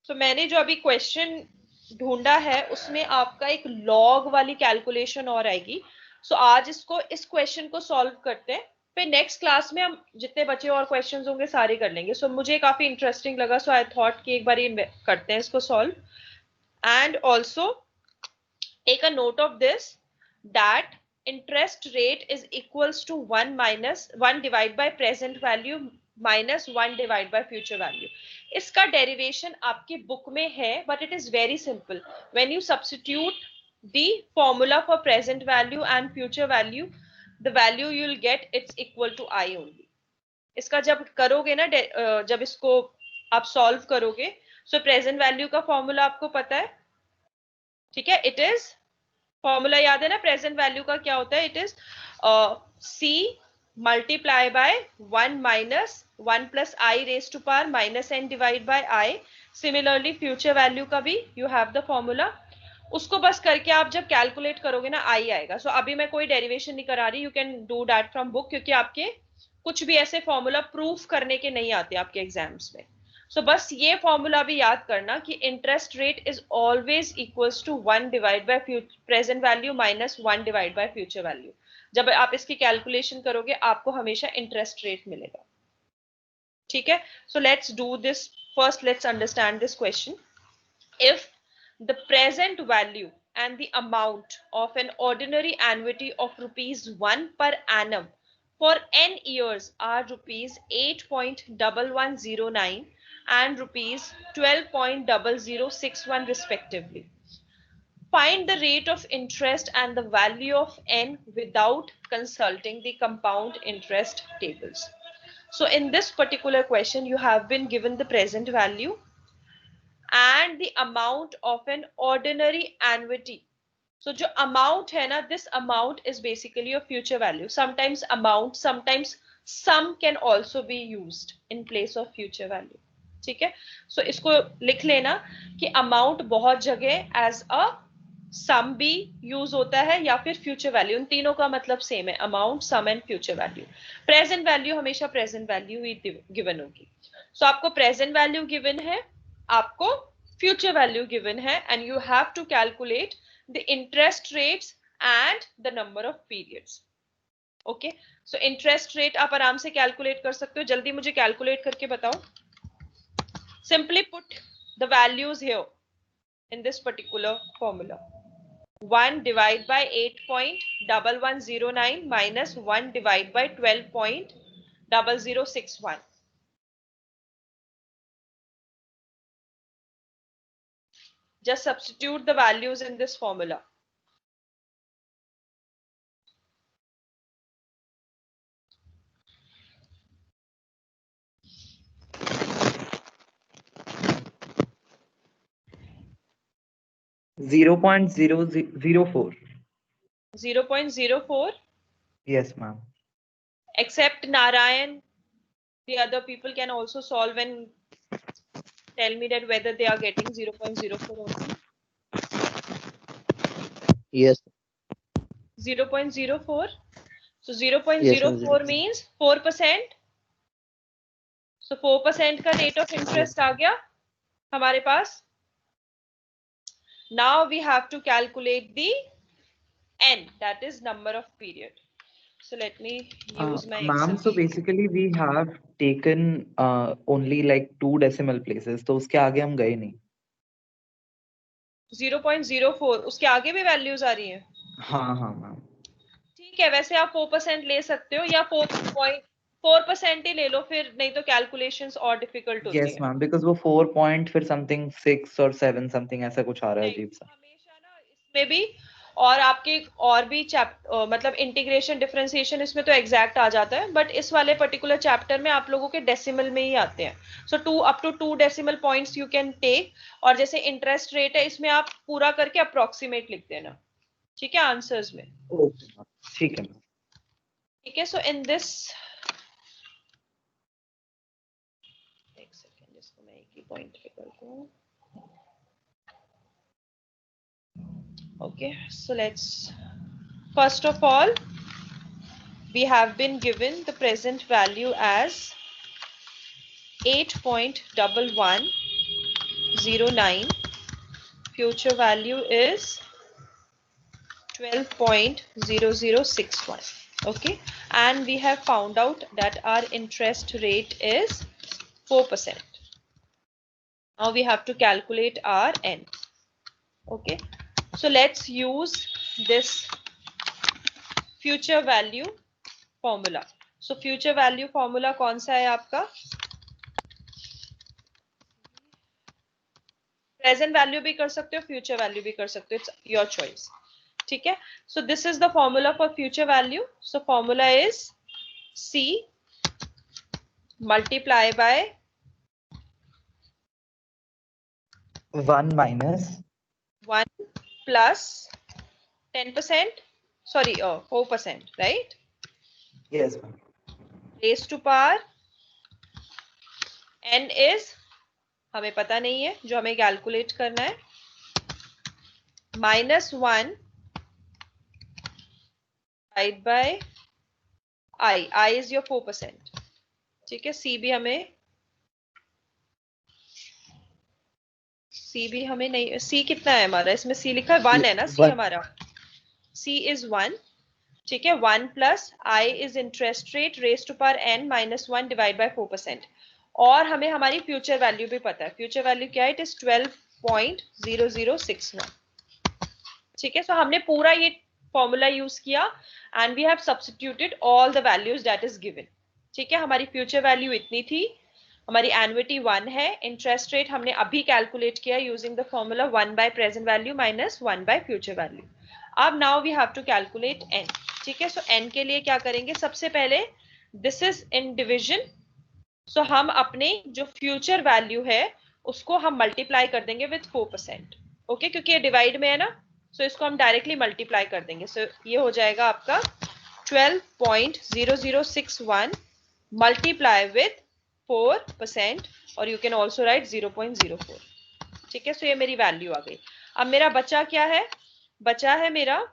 Speaker 2: तो मैंने जो अभी क्वेश्चन ढूंढा है उसमें आपका एक लॉग वाली कैलकुलेशन और आएगी। सो आज इस क्वेश्चन को सॉल्व करते हैं, फिर नेक्स्ट क्लास में हम जितने बचे और क्वेश्चंस होंगे सारे कर लेंगे। सो मुझे काफी इंटरेस्टिंग लगा, सो आई थॉट कि एक बार करते हैं इसको solve. And also take a note of this that interest rate is equals to 1 divide by present value minus 1 divide by future value. इसका डेरिवेशन आपकी बुक में है, but it is very simple. When you substitute the formula for present value and future value, the value you will get it's equal to I only. इसका जब करोगे ना, जब इसको आप सॉल्व करोगे, सो प्रेजेंट वैल्यू का फॉर्मूला आपको पता है, ठीक है। इट इज, फॉर्मूला याद है ना प्रेजेंट वैल्यू का क्या होता है? It is C multiply by 1 minus 1 plus I raise to power minus n divide by i. Similarly future value का भी यू हैव द फॉर्मूला, उसको बस करके आप जब कैलकुलेट करोगे ना आई आएगा। सो अभी मैं कोई डेरिवेशन नहीं करा रही, you can do that from book, क्योंकि आपके कुछ भी ऐसे फॉर्मूला प्रूफ करने के नहीं आते आपके एग्जाम्स में। सो बस ये फॉर्मूला भी याद करना कि interest rate is always equals to 1 divide by present value minus 1 divide by future value. जब आप इसकी कैलकुलेशन करोगे आपको हमेशा इंटरेस्ट रेट मिलेगा। ठीक है, so let's do this first, let's understand this question. If the present value and the amount of an ordinary annuity of rupees 1 per annum for n years are rupees 8.1109 and rupees 12.0061 respectively. Find the rate of interest and the value of n without consulting the compound interest tables. So in this particular question, you have been given the present value and the amount of an ordinary annuity. So जो amount है ना, this amount is basically your future value. Sometimes amount, sometimes sum can also be used in place of future value. ठीक है, so इसको लिख लेना कि amount बहुत जगह as a sum भी यूज होता है या फिर फ्यूचर वैल्यू, उन तीनों का मतलब सेम है, amount, sum and future value. Present value हमेशा प्रेजेंट वैल्यू ही गिवन होगी। सो आपको प्रेजेंट वैल्यू गिवन है, आपको फ्यूचर वैल्यू गिवन है, and you have to calculate the interest rates and the number of periods. Okay, so interest rate आप आराम से कैलकुलेट कर सकते हो, जल्दी मुझे कैलकुलेट करके बताओ। Simply put the values here in this particular formula. 1 divided by 8.1109 minus 1 divided by 12.0061. Just substitute the values in this formula.
Speaker 1: Zero point zero zero four.
Speaker 2: 0.04.
Speaker 1: Yes, ma'am.
Speaker 2: Except Narayan, the other people can also solve and tell me that whether they are getting 0.04 only.
Speaker 3: Yes.
Speaker 2: 0.04. So 0.04
Speaker 3: Yes,
Speaker 2: means 4%. So 4% का rate of interest आ गया हमारे पास। Now we have to calculate the n, that is number of period. So let me use my
Speaker 1: Ma'am,
Speaker 2: Excel
Speaker 1: so
Speaker 2: sheet.
Speaker 1: basically we have taken only like 2 decimal places, तो उसके आगे हम गए नहीं।
Speaker 2: 0.04, उसके आगे भी वैल्यूज आ रही हैं?
Speaker 1: हाँ हाँ मैम।
Speaker 2: ठीक है, वैसे आप 4% ले सकते हो या 4% ही ले लो फिर, नहीं तो कैलकुलेशंस और डिफिकल्ट होती
Speaker 1: यस
Speaker 2: है।
Speaker 1: मैम, बिकॉज वो 4 पॉइंट फिर समथिंग 6 और 7 समथिंग ऐसा कुछ आ रहा है
Speaker 2: नहीं,
Speaker 1: अजीब सा।
Speaker 2: हमेशा ना इसमें भी और आपके और भी मतलब इंटीग्रेशन डिफरेंशिएशन इसमें तो एग्जैक्ट आ जाता है, बट इस वाले पर्टिकुलर चैप्टर में आप लोगों के डेसिमल में ही आते हैं। So 2 up to 2 decimal points you can take, और जैसे इंटरेस्ट रेट है इसमें आप पूरा करके अप्रोक्सीमेट लिख देना, ठीक है, आंसर्स में।
Speaker 1: ओके मैम, ठीक है मैम।
Speaker 2: ठीक है, सो इन दिस, एक सेकेंड, इसको मैं एक ही पॉइंट पे करता हूँ। Okay, so let's, first of all, we have been given the present value as 8.1109, future value is 12.0061. Okay, and we have found out that our interest rate is 4%. Now we have to calculate our n. Okay, so let's use this future value formula. So future value formula कौन सा है आपका? Present value भी कर सकते हो, future value भी कर सकते हो, इट्स योर चॉइस। ठीक है, so this is the formula for future value. So formula is C multiply by
Speaker 1: 1 minus
Speaker 2: 1 plus 10%, sorry 4%, right?
Speaker 1: yes ma'am,
Speaker 2: Raised to power n is, हमें पता नहीं है, जो हमें कैलकुलेट करना है, -1 divide bye I is your 4%. ठीक है, C भी हमें नहीं, C कितना है हमारा, इसमें C लिखा है 1 है ना, C हमारा, C is 1. ठीक है, 1 plus I is interest rate raised to power n minus 1 divide bye 4%. और हमें हमारी फ्यूचर वैल्यू भी पता है, फ्यूचर वैल्यू क्या है, इट इज 12.0061. ठीक है, सो हमने पूरा ये फॉर्मूला यूज किया and we have substituted all the values that is given. ठीक है, हमारी फ्यूचर वैल्यू इतनी थी, हमारी एन्युटी 1 है, इंटरेस्ट रेट हमने अभी कैलकुलेट किया using the formula 1 by present value minus 1 by future value. अब now we have to calculate n. ठीक है, सो n के लिए क्या करेंगे, सबसे पहले दिस इज इन डिविजन, सो हम अपने जो फ्यूचर वैल्यू है उसको हम मल्टीप्लाई कर देंगे विथ 4%. ओके, क्योंकि ये डिवाइड में है ना, सो इसको हम डायरेक्टली मल्टीप्लाई कर देंगे. सो ये हो जाएगा आपका 12.0061 मल्टीप्लाई विथ 4%, और यू कैन ऑल्सो राइट 0.04. ठीक है, सो ये मेरी वैल्यू आ गई. अब मेरा बचा क्या है, बचा है मेरा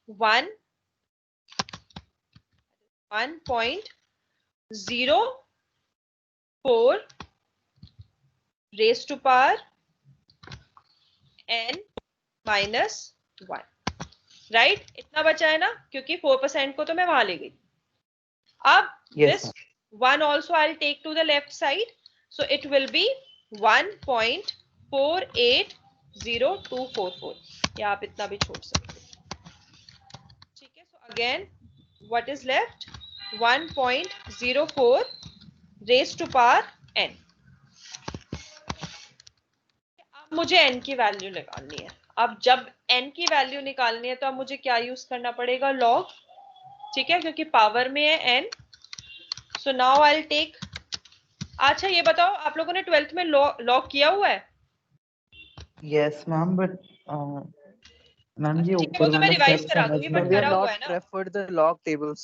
Speaker 2: 1.04 raise to power n minus 1. Right, इतना बचा है ना, क्योंकि 4% को तो मैं वहां ले गई. अब this 1 also I'll take to the left side, so it will be 1.480244. या आप इतना भी छोड़ सकते हो. ठीक है, so again what is left, 1.04 raised to power n. अब मुझे n की वैल्यू निकालनी है. अब जब n की वैल्यू निकालनी है तो अब मुझे क्या यूज करना पड़ेगा, लॉग. ठीक है, क्योंकि पावर में है n. So now I will take, अच्छा ये बताओ आप लोगों ने 12th में लॉग किया हुआ है?
Speaker 1: यस मैम, बट मैम ये
Speaker 2: ठीक है, वो
Speaker 1: ऊपर
Speaker 2: तो मैं
Speaker 1: वाला
Speaker 2: रिवाइज
Speaker 1: स्टेप
Speaker 2: करा
Speaker 1: समझ
Speaker 2: दूंगी,
Speaker 1: में
Speaker 2: बट
Speaker 1: नहीं
Speaker 2: करा
Speaker 1: आया.
Speaker 2: हुआ है ना.
Speaker 3: referred the log tables.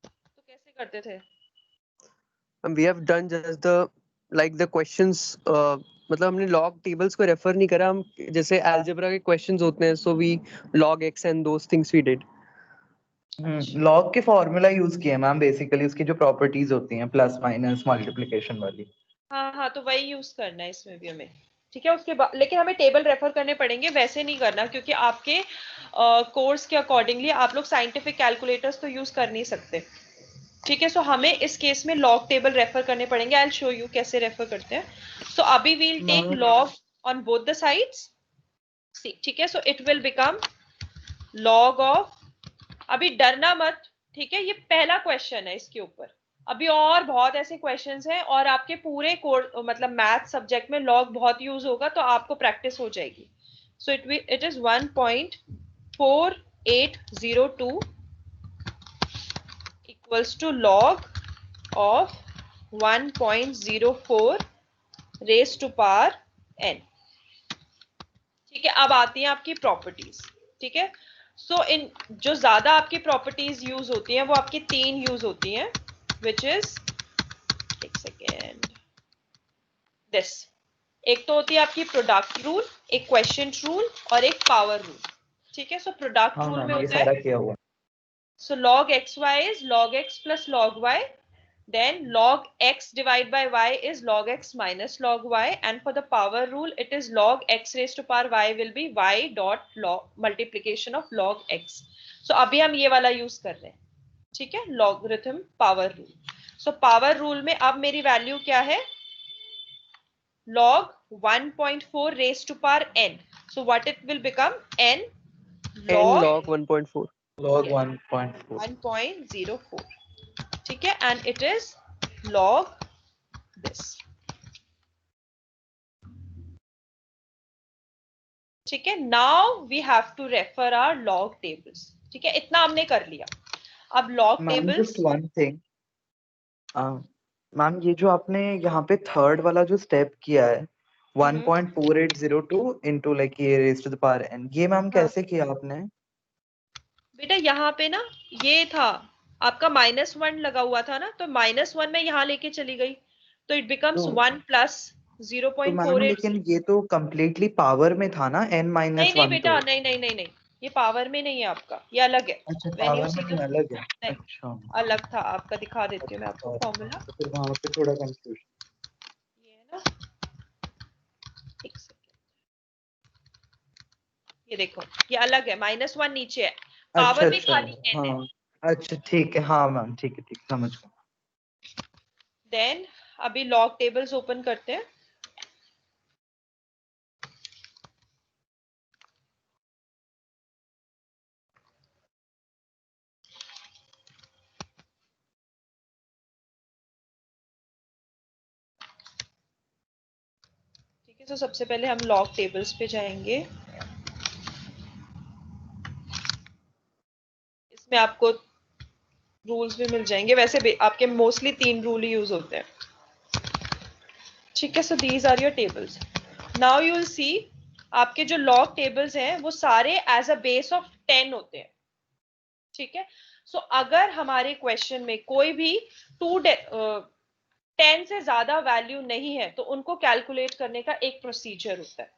Speaker 2: तो कैसे करते थे?
Speaker 3: And we have done just the like the questions. मतलब हमने log tables को refer नहीं करा, हम जैसे algebra के questions होते हैं, so we log x and those things we did.
Speaker 1: Log के फॉर्मूला यूज किए मैम, बेसिकली उसकी जो प्रॉपर्टीज होती हैं प्लस माइनस मल्टीप्लिकेशन वाली.
Speaker 2: हाँ हाँ, तो वही यूज करना है इसमें भी हमें. ठीक है, उसके बाद लेकिन हमें टेबल रेफर करने पड़ेंगे, वैसे नहीं करना, क्योंकि आपके कोर्स के अकॉर्डिंगली आप लोग साइंटिफिक कैलकुलेटर्स तो यूज कर नहीं सकते. ठीक है, सो हमें इस केस में लॉग टेबल रेफर करने पड़ेंगे. आई विल शो यू कैसे रेफर करते हैं. सो अभी we'll take log on both the sides. ठीक है, so it will become log of, अभी डरना मत. ठीक है, ये पहला क्वेश्चन है इसके ऊपर, अभी और बहुत ऐसे क्वेश्चंस हैं, और आपके पूरे कोर्स मतलब मैथ सब्जेक्ट में लॉग बहुत यूज होगा, तो आपको प्रैक्टिस हो जाएगी. So it is 1.4802 equals to log of 1.04 raise to power n. ठीक है, अब आती हैं आपकी प्रॉपर्टीज. ठीक है, सो इन जो ज्यादा आपकी प्रॉपर्टीज यूज होती हैं वो आपकी 3 यूज होती हैं, विच इज, एक सेकेंड, दिस. एक तो होती है आपकी प्रोडक्ट रूल, एक क्वेश्चन रूल, और एक पावर रूल. ठीक है, सो प्रोडक्ट रूल में होता है,
Speaker 1: किया हुआ.
Speaker 2: so log xy is log x plus log y, then log x divided by y is log x minus log y, and for the power rule it is log x raised to power y will be y dot log multiplication of log x. so अभी हम ये वाला use कर रहे हैं. ठीक है, logarithm power rule. So power rule में अब मेरी वैल्यू क्या है, log 1.4 raised to power n. so what it will become, n
Speaker 3: log 1.4.
Speaker 1: log
Speaker 2: Yes.
Speaker 1: 1.4.
Speaker 2: 1.04. ठीक है, and it is log this. ठीक है, now we have to refer our log tables. ठीक है, इतना हमने कर लिया. अब log tables,
Speaker 1: just one thing. Ma'am ये जो आपने यहाँ पे थर्ड वाला जो स्टेप किया है 1.4802 into like ये raised to the power n, ये मैम कैसे किया आपने?
Speaker 2: बेटा यहाँ पे ना ये था आपका -1 लगा हुआ था ना, तो -1 में यहाँ लेके चली गई, तो इट बिकम्स 1 प्लस 0.48.
Speaker 1: लेकिन ये तो कंप्लीटली पावर में था ना, n-1.
Speaker 2: नहीं बेटा, नहीं. ये पावर में नहीं है आपका, ये अलग है।
Speaker 1: अच्छा
Speaker 2: When you
Speaker 1: पावर
Speaker 2: see
Speaker 1: में
Speaker 2: the
Speaker 1: नहीं, अलग है।
Speaker 2: नहीं,
Speaker 1: अच्छा
Speaker 2: अलग था आपका, दिखा देती हूँ मैं आपको
Speaker 1: अच्छा,
Speaker 2: फॉर्मूला।
Speaker 1: तो फिर वहां पे थोड़ा कंफ्यूजन।
Speaker 2: ये है ना, एक सेकेंड, ये देखो ये अलग है, -1 नीचे है,
Speaker 1: अच्छा
Speaker 2: पावर में
Speaker 1: अच्छा,
Speaker 2: खाली n है।
Speaker 1: हाँ अच्छा ठीक है, हाँ मैम ठीक है ठीक है, समझ गया।
Speaker 2: देन अभी लॉग टेबल्स ओपन करते हैं। ठीक है, तो सबसे पहले हम लॉग टेबल्स पे जाएंगे। इसमें आपको रूल्स भी मिल जाएंगे, वैसे भी आपके मोस्टली 3 रूल ही यूज होते हैं। ठीक है, so these are your tables. Now you will see आपके जो लॉग टेबल्स हैं वो सारे एज अ बेस ऑफ 10 होते हैं। ठीक है, सो अगर हमारे क्वेश्चन में कोई भी 10 से ज्यादा वैल्यू नहीं है तो उनको कैलकुलेट करने का एक प्रोसीजर होता है।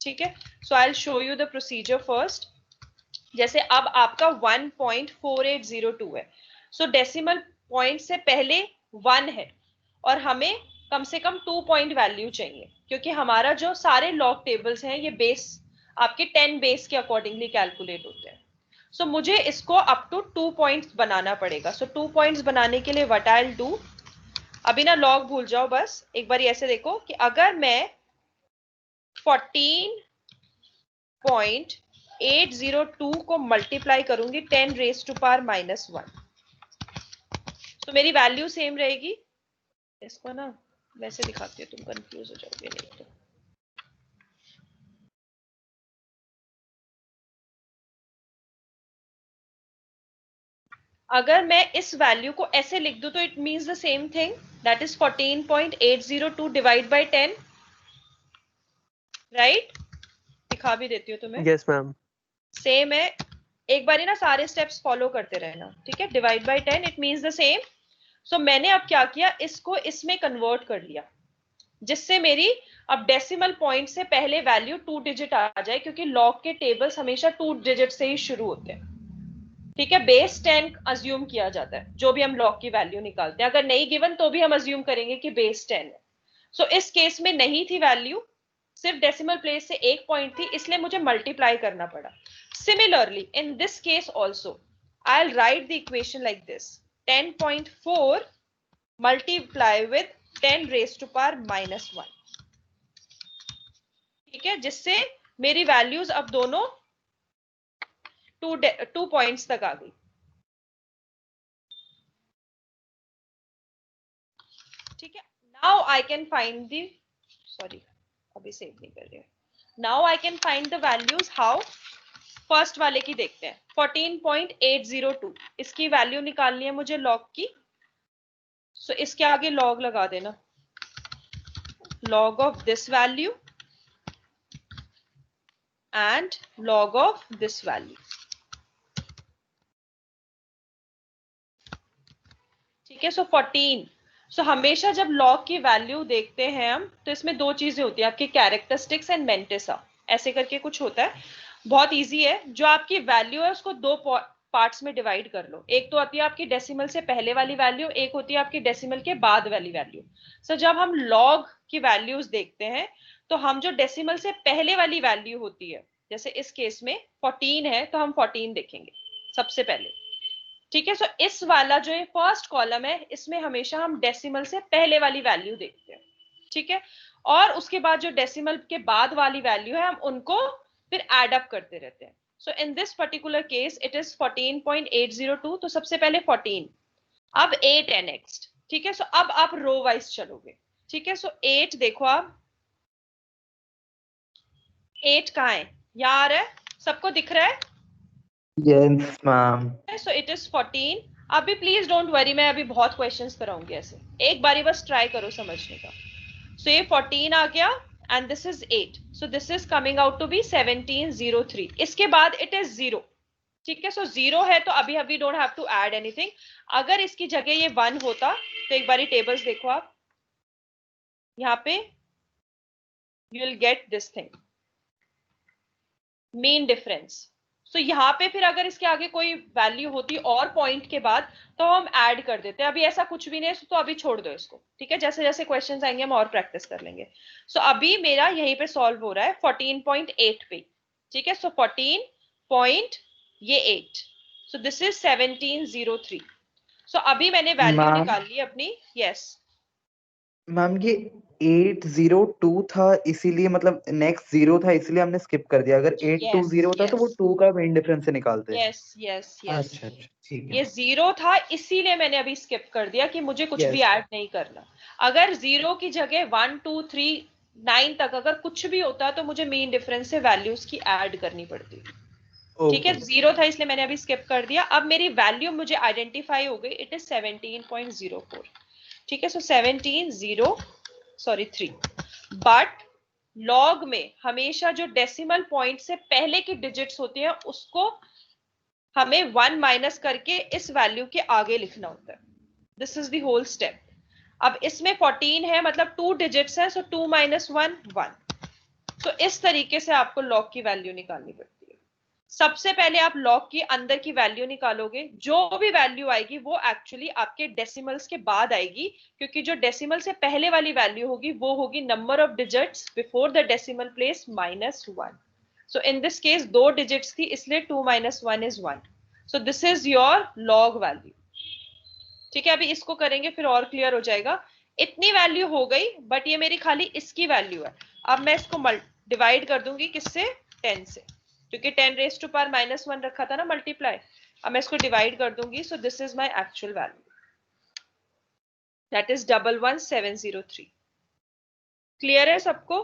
Speaker 2: ठीक है, so I will show you the procedure first. जैसे अब आपका 1.4802 है, सो डेसिमल पॉइंट से पहले 1 है और हमें कम से कम 2 पॉइंट वैल्यू चाहिए, क्योंकि हमारा जो सारे लॉग टेबल्स हैं ये बेस आपके 10 बेस के अकॉर्डिंगली कैलकुलेट होते हैं। सो मुझे इसको अप टू 2 पॉइंट्स बनाना पड़ेगा। सो 2 पॉइंट्स बनाने के लिए व्हाट आई विल डू, अभी ना लॉग भूल जाओ, बस एक बार ऐसे देखो कि अगर मैं 14.802 को मल्टीप्लाई करूंगी 10 रेज टू पावर -1, तो मेरी वैल्यू सेम रहेगी। इसको ना वैसे दिखाती हूँ, तुम कंफ्यूज हो जाओगे नहीं तो। अगर मैं इस वैल्यू को ऐसे लिख दूं तो it means the same thing, that is 14.802 divide by 10, right? दिखा भी देती हूँ तुम्हें।
Speaker 3: Yes ma'am.
Speaker 2: सेम है, एक बार ना सारे स्टेप्स फॉलो करते रहना। ठीक है, divide by 10 it means the same. So मैंने अब क्या किया, इसको इसमें कन्वर्ट कर लिया, जिससे मेरी अब डेसिमल पॉइंट से पहले वैल्यू 2 डिजिट आ जाए, क्योंकि लॉग के टेबल्स हमेशा 2 डिजिट से ही शुरू होते हैं। ठीक है, बेस 10 अज्यूम किया जाता है जो भी हम लॉग की वैल्यू निकालते हैं, अगर नहीं गिवन तो भी हम अज्यूम करेंगे कि बेस 10 है। सो इस केस में नहीं थी वैल्यू, सिर्फ डेसिमल प्लेस से एक पॉइंट थी, इसलिए मुझे मल्टीप्लाई करना पड़ा। Similarly in this case also I will write the equation like this, 10.4 multiply with 10 raise to power -1। ठीक है, जिससे मेरी वैल्यूज अब दोनों 2 पॉइंट्स तक आ गई। ठीक है, now I can find the, sorry अभी सेव नहीं कर रही, now I can find the values how. First वाले की देखते हैं, 14.802, इसकी वैल्यू निकालनी है मुझे लॉग की। सो इसके आगे लॉग लगा देना, log of this value and log of this value। ठीक है, सो 14, सो हमेशा जब लॉग की वैल्यू देखते हैं हम तो इसमें दो चीजें होती है आपकी, कैरेक्टरिस्टिक्स एंड मेंटेसा, ऐसे करके कुछ होता है। बहुत इजी है, जो आपकी वैल्यू है उसको दो पार्ट्स में डिवाइड कर लो, एक तो आती है आपकी डेसिमल से पहले वाली वैल्यू, एक होती है आपकी डेसिमल के बाद वाली वैल्यू। सो जब हम लॉग की वैल्यूज देखते हैं तो हम जो डेसिमल से पहले वाली वैल्यू होती है, जैसे इस केस में 14 है तो हम 14 देखेंगे सबसे पहले। ठीक है, सो इस वाला जो ये फर्स्ट कॉलम है इसमें हमेशा हम डेसिमल से पहले वाली वैल्यू देखते हैं। ठीक है, और उसके बाद जो डेसिमल के बाद वाली वैल्यू है हम उनको फिर एड अप करते रहते हैं। So in this particular case it is 14.802, तो सबसे पहले 14, अब 8 है नेक्स्ट। ठीक है, सो अब आप रो वाइज चलोगे। ठीक है, सो 8 देखो आप, 8 कहाँ है, यहाँ आ रहा है, सबको दिख रहा है?
Speaker 1: Yes ma'am.
Speaker 2: So it is 14। अभी प्लीज डोंट वरी, मैं अभी बहुत क्वेश्चंस कराऊंगी, ऐसे एक बारी बस ट्राई करो समझने का। सो ये 14 आ गया and this is 8, so this is coming out to be 1703। इसके बाद इट इज 0। ठीक है, सो 0 है तो अभी अभी don't have to add anything. अगर इसकी जगह ये 1 होता तो एक बारी टेबल्स देखो आप, यहाँ पे you will get this thing, mean difference. So यहाँ पे फिर अगर इसके आगे कोई वैल्यू होती और पॉइंट के बाद तो हम ऐड कर देते हैं। अभी ऐसा कुछ भी नहीं है तो अभी छोड़ दो इसको, ठीक है। जैसे जैसे क्वेश्चंस आएंगे हम और प्रैक्टिस कर लेंगे। सो अभी मेरा यहीं पे सॉल्व हो रहा है 14.8 पे, ठीक है। सो 14 पॉइंट ये 8, सो दिस इज 1703। सो अभी मैंने वैल्यू
Speaker 1: मैम
Speaker 2: निकाल ली अपनी। यस
Speaker 1: मैम ये 802 था, इसीलिए मतलब नेक्स्ट 0 था, इसीलिए हमने स्किप कर दिया। अगर 820
Speaker 2: यस
Speaker 1: था तो वो
Speaker 2: यस
Speaker 1: 2 का मेन डिफरेंस से निकालते।
Speaker 2: यस यस यस,
Speaker 1: अच्छा अच्छा, ठीक
Speaker 2: ये
Speaker 1: है।
Speaker 2: 0 था इसीलिए मैंने अभी स्किप कर दिया कि मुझे कुछ भी
Speaker 1: यस।
Speaker 2: ऐड नहीं करना। अगर 0 की जगह 1 2 3 9 तक अगर कुछ भी होता तो मुझे मीन डिफरेंस से वैल्यूज की ऐड करनी पड़ती। ठीक है,
Speaker 1: ओके।
Speaker 2: 0 था इसलिए मैंने अभी स्किप कर दिया। अब मेरी वैल्यू मुझे आइडेंटिफाई हो गई, इट इज 17.04। ठीक है, सो 3। बट लॉग में हमेशा जो डेसिमल पॉइंट से पहले की डिजिट्स होती हैं उसको हमें 1 माइनस करके इस वैल्यू के आगे लिखना होता है। This is the whole step. अब इसमें 14 है, मतलब 2 डिजिट्स है, सो 2 माइनस 1 1। तो इस तरीके से आपको लॉग की वैल्यू निकालनी पड़ती है। सबसे पहले आप लॉग की अंदर की वैल्यू निकालोगे, जो भी वैल्यू आएगी वो एक्चुअली आपके डेसिमल्स के बाद आएगी, क्योंकि जो डेसिमल से पहले वाली वैल्यू होगी वो होगी number of digits before the decimal place minus 1। So in this case 2 digits थी, इसलिए 2 minus 1 is 1। So this is your log value. ठीक है, अभी इसको करेंगे फिर और क्लियर हो जाएगा। इतनी वैल्यू हो गई, बट ये मेरी खाली इसकी वैल्यू है। अब मैं इसको डिवाइड कर दूंगी किससे, 10 से, क्योंकि 10 रेज टू पावर माइनस 1 रखा था ना मल्टीप्लाई। अब मैं इसको डिवाइड कर दूंगी, सो this is my actual value, that is 11703। Clear है सबको?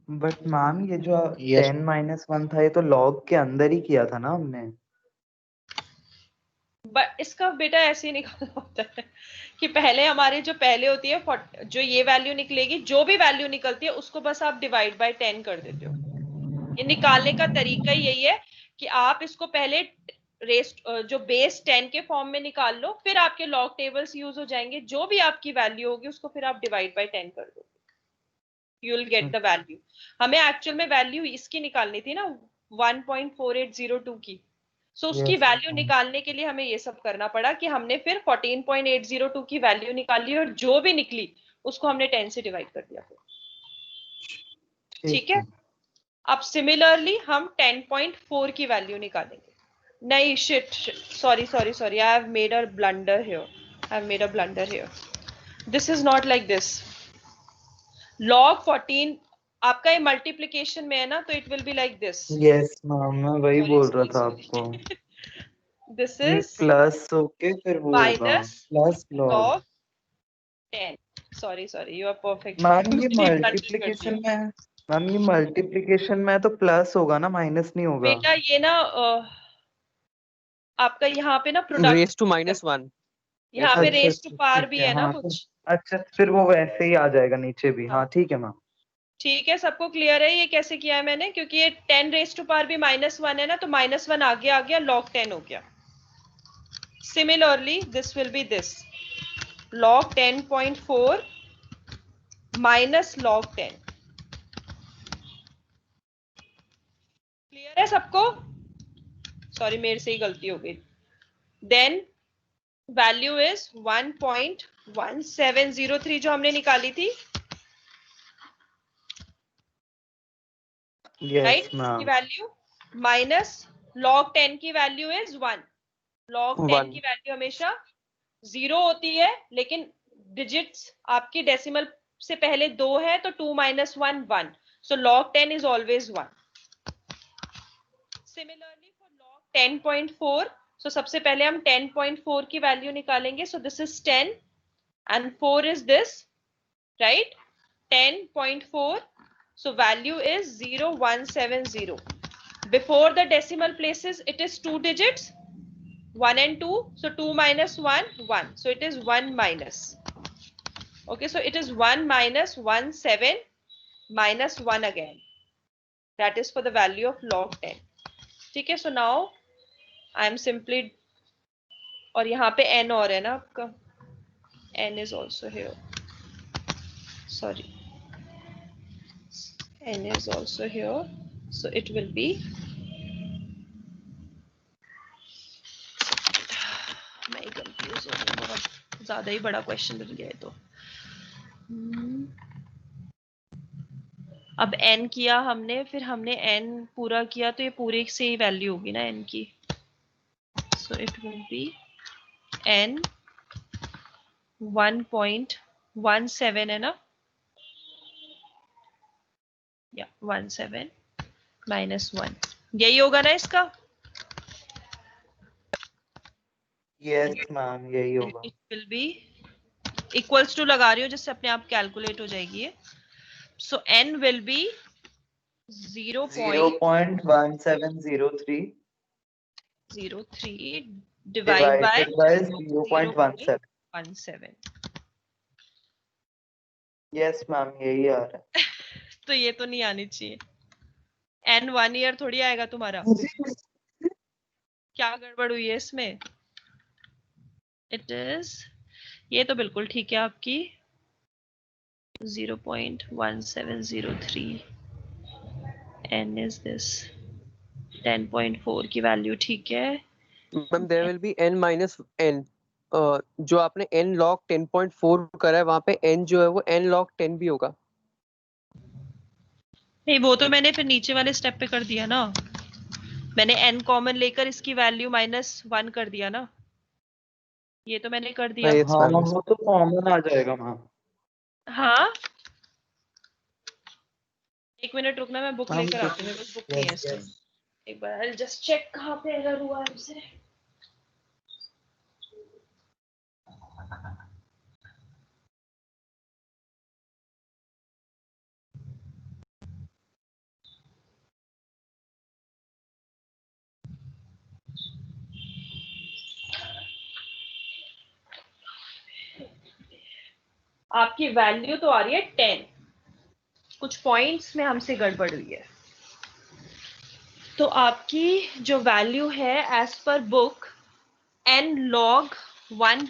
Speaker 1: बट मैम ये जो
Speaker 3: यस
Speaker 1: 10 माइनस 1 था, ये तो लॉग के अंदर ही किया था ना हमने।
Speaker 2: बट इसका बेटा ऐसे ही निकालना होता है कि पहले हमारे जो पहले होती है जो ये वैल्यू निकलेगी, जो भी वैल्यू निकलती है उसको बस आप डिवाइड बाय 10 कर देते हो। ये निकालने का तरीका यही है कि आप इसको पहले रेस्ट जो बेस 10 के फॉर्म में निकाल लो, फिर आपके लॉग टेबल्स यूज हो जाएंगे। जो भी आपकी वैल्यू होगी उसको फिर आप डिवाइड बाय 10 कर दो, you will get the value. हमें एक्चुअल में वैल्यू इसकी निकालनी थी ना, 1.4802 की। सो उसकी
Speaker 1: यस
Speaker 2: वैल्यू
Speaker 1: मैम,
Speaker 2: निकालने के लिए हमें ये सब करना पड़ा कि हमने फिर 14.802 की वैल्यू निकाली और जो भी निकली उसको हमने 10 से डिवाइड कर दिया फिर। ठीक
Speaker 1: ठीक
Speaker 2: है,
Speaker 1: है।
Speaker 2: अब सिमिलरली हम 10.4 की वैल्यू निकालेंगे। नहीं, shit, sorry sorry sorry, I have made a blunder here, I have made a blunder here. This is not like this. log 14 आपका ये मल्टीप्लीकेशन में है ना, तो it will be like this.
Speaker 1: Yes ma'am, मैं वही
Speaker 2: सॉरी
Speaker 1: बोल रहा
Speaker 2: सॉरी
Speaker 1: था आपको।
Speaker 2: सॉरी दिस
Speaker 1: ये
Speaker 2: इज
Speaker 1: प्लस होके फिर वो होगा
Speaker 2: minus
Speaker 1: plus log.
Speaker 2: log 10। Sorry sorry, you are perfect.
Speaker 1: Ma'am ये
Speaker 2: मैंने ब्लंडर कर दिया।
Speaker 1: मल्टीप्लिकेशन में, मैम ये मल्टीप्लिकेशन में तो प्लस होगा ना, माइनस नहीं होगा।
Speaker 2: बेटा ये ना आपका यहाँ पे ना प्रोडक्ट,
Speaker 3: रेज टू -1
Speaker 2: यहाँ
Speaker 3: ऐसे
Speaker 2: पे
Speaker 1: अच्छा
Speaker 3: होगा।
Speaker 2: रेस टू
Speaker 1: अच्छा
Speaker 2: पार
Speaker 1: ठीक
Speaker 2: भी
Speaker 1: है,
Speaker 2: है ना
Speaker 1: हाँ तो
Speaker 2: कुछ।
Speaker 1: अच्छा फिर वो वैसे ही आ जाएगा नीचे भी।
Speaker 2: हाँ
Speaker 1: हाँ ठीक है मैम।
Speaker 2: ठीक है, सबको क्लियर है ये कैसे किया है मैंने? क्योंकि ये 10 रेस टू पार भी -1 है ना, तो -1 आगे आ गया, log 10 हो गया। Similarly this will be this, log 10.4 minus log 10। Clear है सबको? सॉरी मेरे से ही गलती हो गई। देन वैल्यू इज 1.1703 जो हमने निकाली थी,
Speaker 1: यस
Speaker 2: राइट? इसकी
Speaker 1: मैम।
Speaker 2: वैल्यू माइनस log 10 की वैल्यू इज 1। log 10 की
Speaker 3: 1
Speaker 2: वैल्यू हमेशा 0 होती है, लेकिन डिजिट्स आपकी डेसिमल से पहले 2 है, तो 2 minus 1 1। So log 10 is always 1। Similarly for log 10.4, सो सबसे पहले हम 10.4 की वैल्यू निकालेंगे। सो this is 10 and 4 is this, right? 10.4, so value is 0170. Before the decimal places it is 2 digits, 1 and 2, so 2 minus 1 1, so it is 1 minus. Okay, so it is 1 minus 17 minus 1 again, that is for the value of log 10. ठीक है, so now I am simply, और यहाँ पे n और है ना आपका, n is also here, sorry, n is also here, So it will be, मैं कंफ्यूज हो गई, बहुत ज्यादा ही बड़ा क्वेश्चन बन गया है तो। अब n किया हमने, फिर हमने n पूरा किया, तो ये पूरे से ही वैल्यू होगी ना n की। सो इट विल बी n 1.17 है ना, या 17 माइनस 1, यही होगा ना इसका।
Speaker 1: यस मैम, यही होगा।
Speaker 2: It will be equals to लगा रही हो जिससे अपने आप कैलकुलेट हो जाएगी ये। सो n will be
Speaker 1: 0.1703
Speaker 2: divide by
Speaker 1: divided by 0.17.
Speaker 2: 0.17।
Speaker 1: Yes ma'am, यही आ रहा है।
Speaker 2: तो ये तो नहीं आनी चाहिए। n 1 ईयर थोड़ी आएगा तुम्हारा, क्या गड़बड़ हुई है इसमें। इट इज, ये तो बिल्कुल ठीक है आपकी 0.1703, n इज दिस 10.4 की वैल्यू ठीक है।
Speaker 3: Ma'am there will be n minus n, जो आपने n log 10.4 करा है वहां पे n जो है वो n log 10 भी होगा।
Speaker 2: नहीं, वो तो मैंने फिर नीचे वाले स्टेप पे कर दिया ना, मैंने n कॉमन लेकर इसकी वैल्यू -1 कर दिया ना, ये तो मैंने कर दिया।
Speaker 3: Yes,
Speaker 1: हाँ,
Speaker 3: ma'am.
Speaker 1: वो तो कॉमन आ जाएगा मैम।
Speaker 2: हाँ, एक मिनट रुकना, मैं बुक
Speaker 1: मैम
Speaker 2: लेकर आती हूँ, मेरे पास बुक नहीं है
Speaker 1: यस
Speaker 2: इस टाइम।
Speaker 1: यस।
Speaker 2: एक बार आई जस्ट चेक कहाँ पे एरर हुआ है हमसे। आपकी वैल्यू तो आ रही है 10, कुछ पॉइंट्स में हमसे गड़बड़ हुई है। तो आपकी जो वैल्यू है as per book n log 1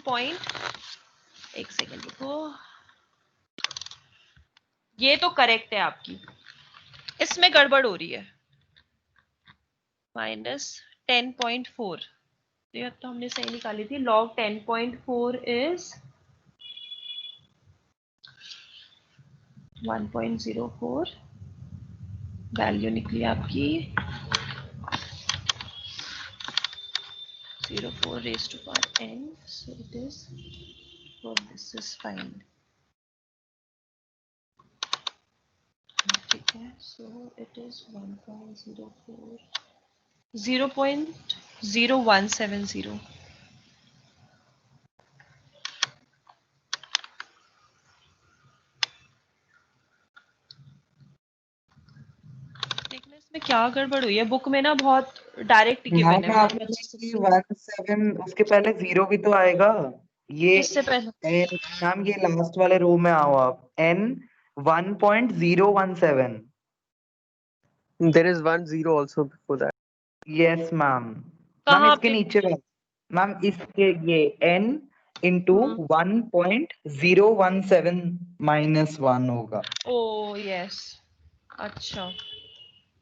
Speaker 2: एक सेकेंड रुको, ये तो करेक्ट है आपकी, इसमें गड़बड़ हो रही है -10.4, ये तो हमने सही निकाली थी। log 10.4 इज 1.04, वैल्यू निकली आपकी 04 raised to power n, so it is, so this is fine, ठीक है। so it is 1.04 0.0170। देखना इसमें क्या गड़बड़ हुई है, बुक में ना बहुत डायरेक्ट गिवन है,
Speaker 1: मैम
Speaker 2: बहुत
Speaker 1: आपने
Speaker 2: अच्छे
Speaker 1: कि
Speaker 2: से।
Speaker 1: 17 उसके पहले 0 भी तो आएगा। ये
Speaker 2: किससे पहले?
Speaker 1: n, मैम ये लास्ट वाले रो में आओ आप, n 1.017।
Speaker 3: There is 1 0 also before that.
Speaker 1: Yes ma'am. Ma'am
Speaker 2: कहाँ
Speaker 1: इसके
Speaker 2: पे?
Speaker 1: नीचे मैम इसके ये n इंटू
Speaker 2: हम्म,
Speaker 1: 1.017 -1 होगा।
Speaker 2: ओ यस, अच्छा,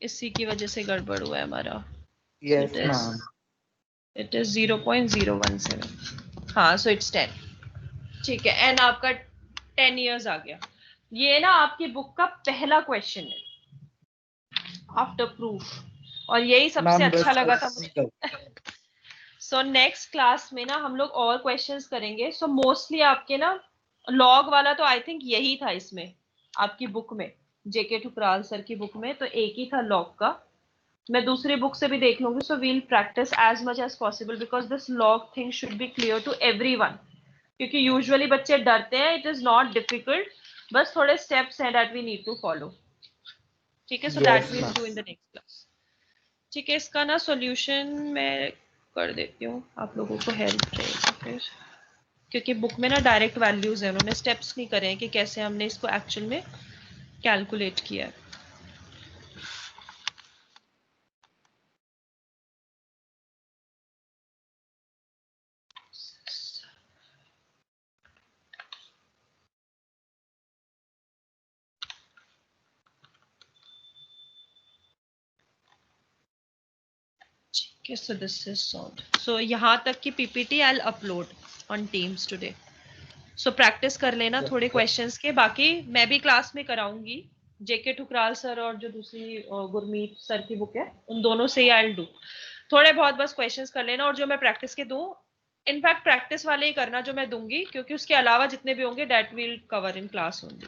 Speaker 2: इसी की वजह से गड़बड़ हुआ है हमारा। so
Speaker 1: yes
Speaker 2: it is
Speaker 1: ma'am.
Speaker 2: it is 0.017, हाँ, सो इट्स 10, ठीक है। एन आपका 10 इयर्स आ गया। ये ना आपकी बुक का पहला क्वेश्चन है आफ्टर प्रूफ, और यही सबसे
Speaker 1: मैम
Speaker 2: अच्छा
Speaker 1: बस
Speaker 2: लगा था मुझे। सो नेक्स्ट क्लास में ना हम लोग और क्वेश्चंस करेंगे। सो मोस्टली आपके ना लॉग वाला तो आई थिंक यही था इसमें, आपकी बुक में, जेके ठुकराल सर की बुक में तो एक ही था लॉग का। मैं दूसरी बुक से भी देख लूंगी। So we'll practice as much as possible because this log thing should be clear to everyone, क्योंकि यूजुअली बच्चे डरते हैं। इट इज नॉट डिफिकल्ट, बस थोड़े स्टेप्स हैं that we need to follow, ठीक है। So that
Speaker 1: yes
Speaker 2: we'll
Speaker 1: ma'am.
Speaker 2: Do in the next class, ठीक है। इसका ना सॉल्यूशन मैं कर देती हूँ, आप लोगों को हेल्प रहेगी फिर, क्योंकि बुक में ना डायरेक्ट वैल्यूज है, उन्होंने स्टेप्स नहीं करे हैं कि कैसे हमने इसको एक्चुअल में कैलकुलेट किया है। Okay, so this is solved. So यहाँ तक की PPT I'll upload on Teams today. So practice कर लेना थोड़े questions के, बाकी मैं भी क्लास में कराऊंगी. जेके ठुकराल सर और जो दूसरी गुरमीत सर की बुक है उन दोनों से ही I'll do. थोड़े बहुत बस क्वेश्चंस कर लेना, और जो मैं प्रैक्टिस के दूं, इनफैक्ट प्रैक्टिस वाले ही करना जो मैं दूंगी, क्योंकि उसके अलावा जितने भी होंगे that will cover in class only.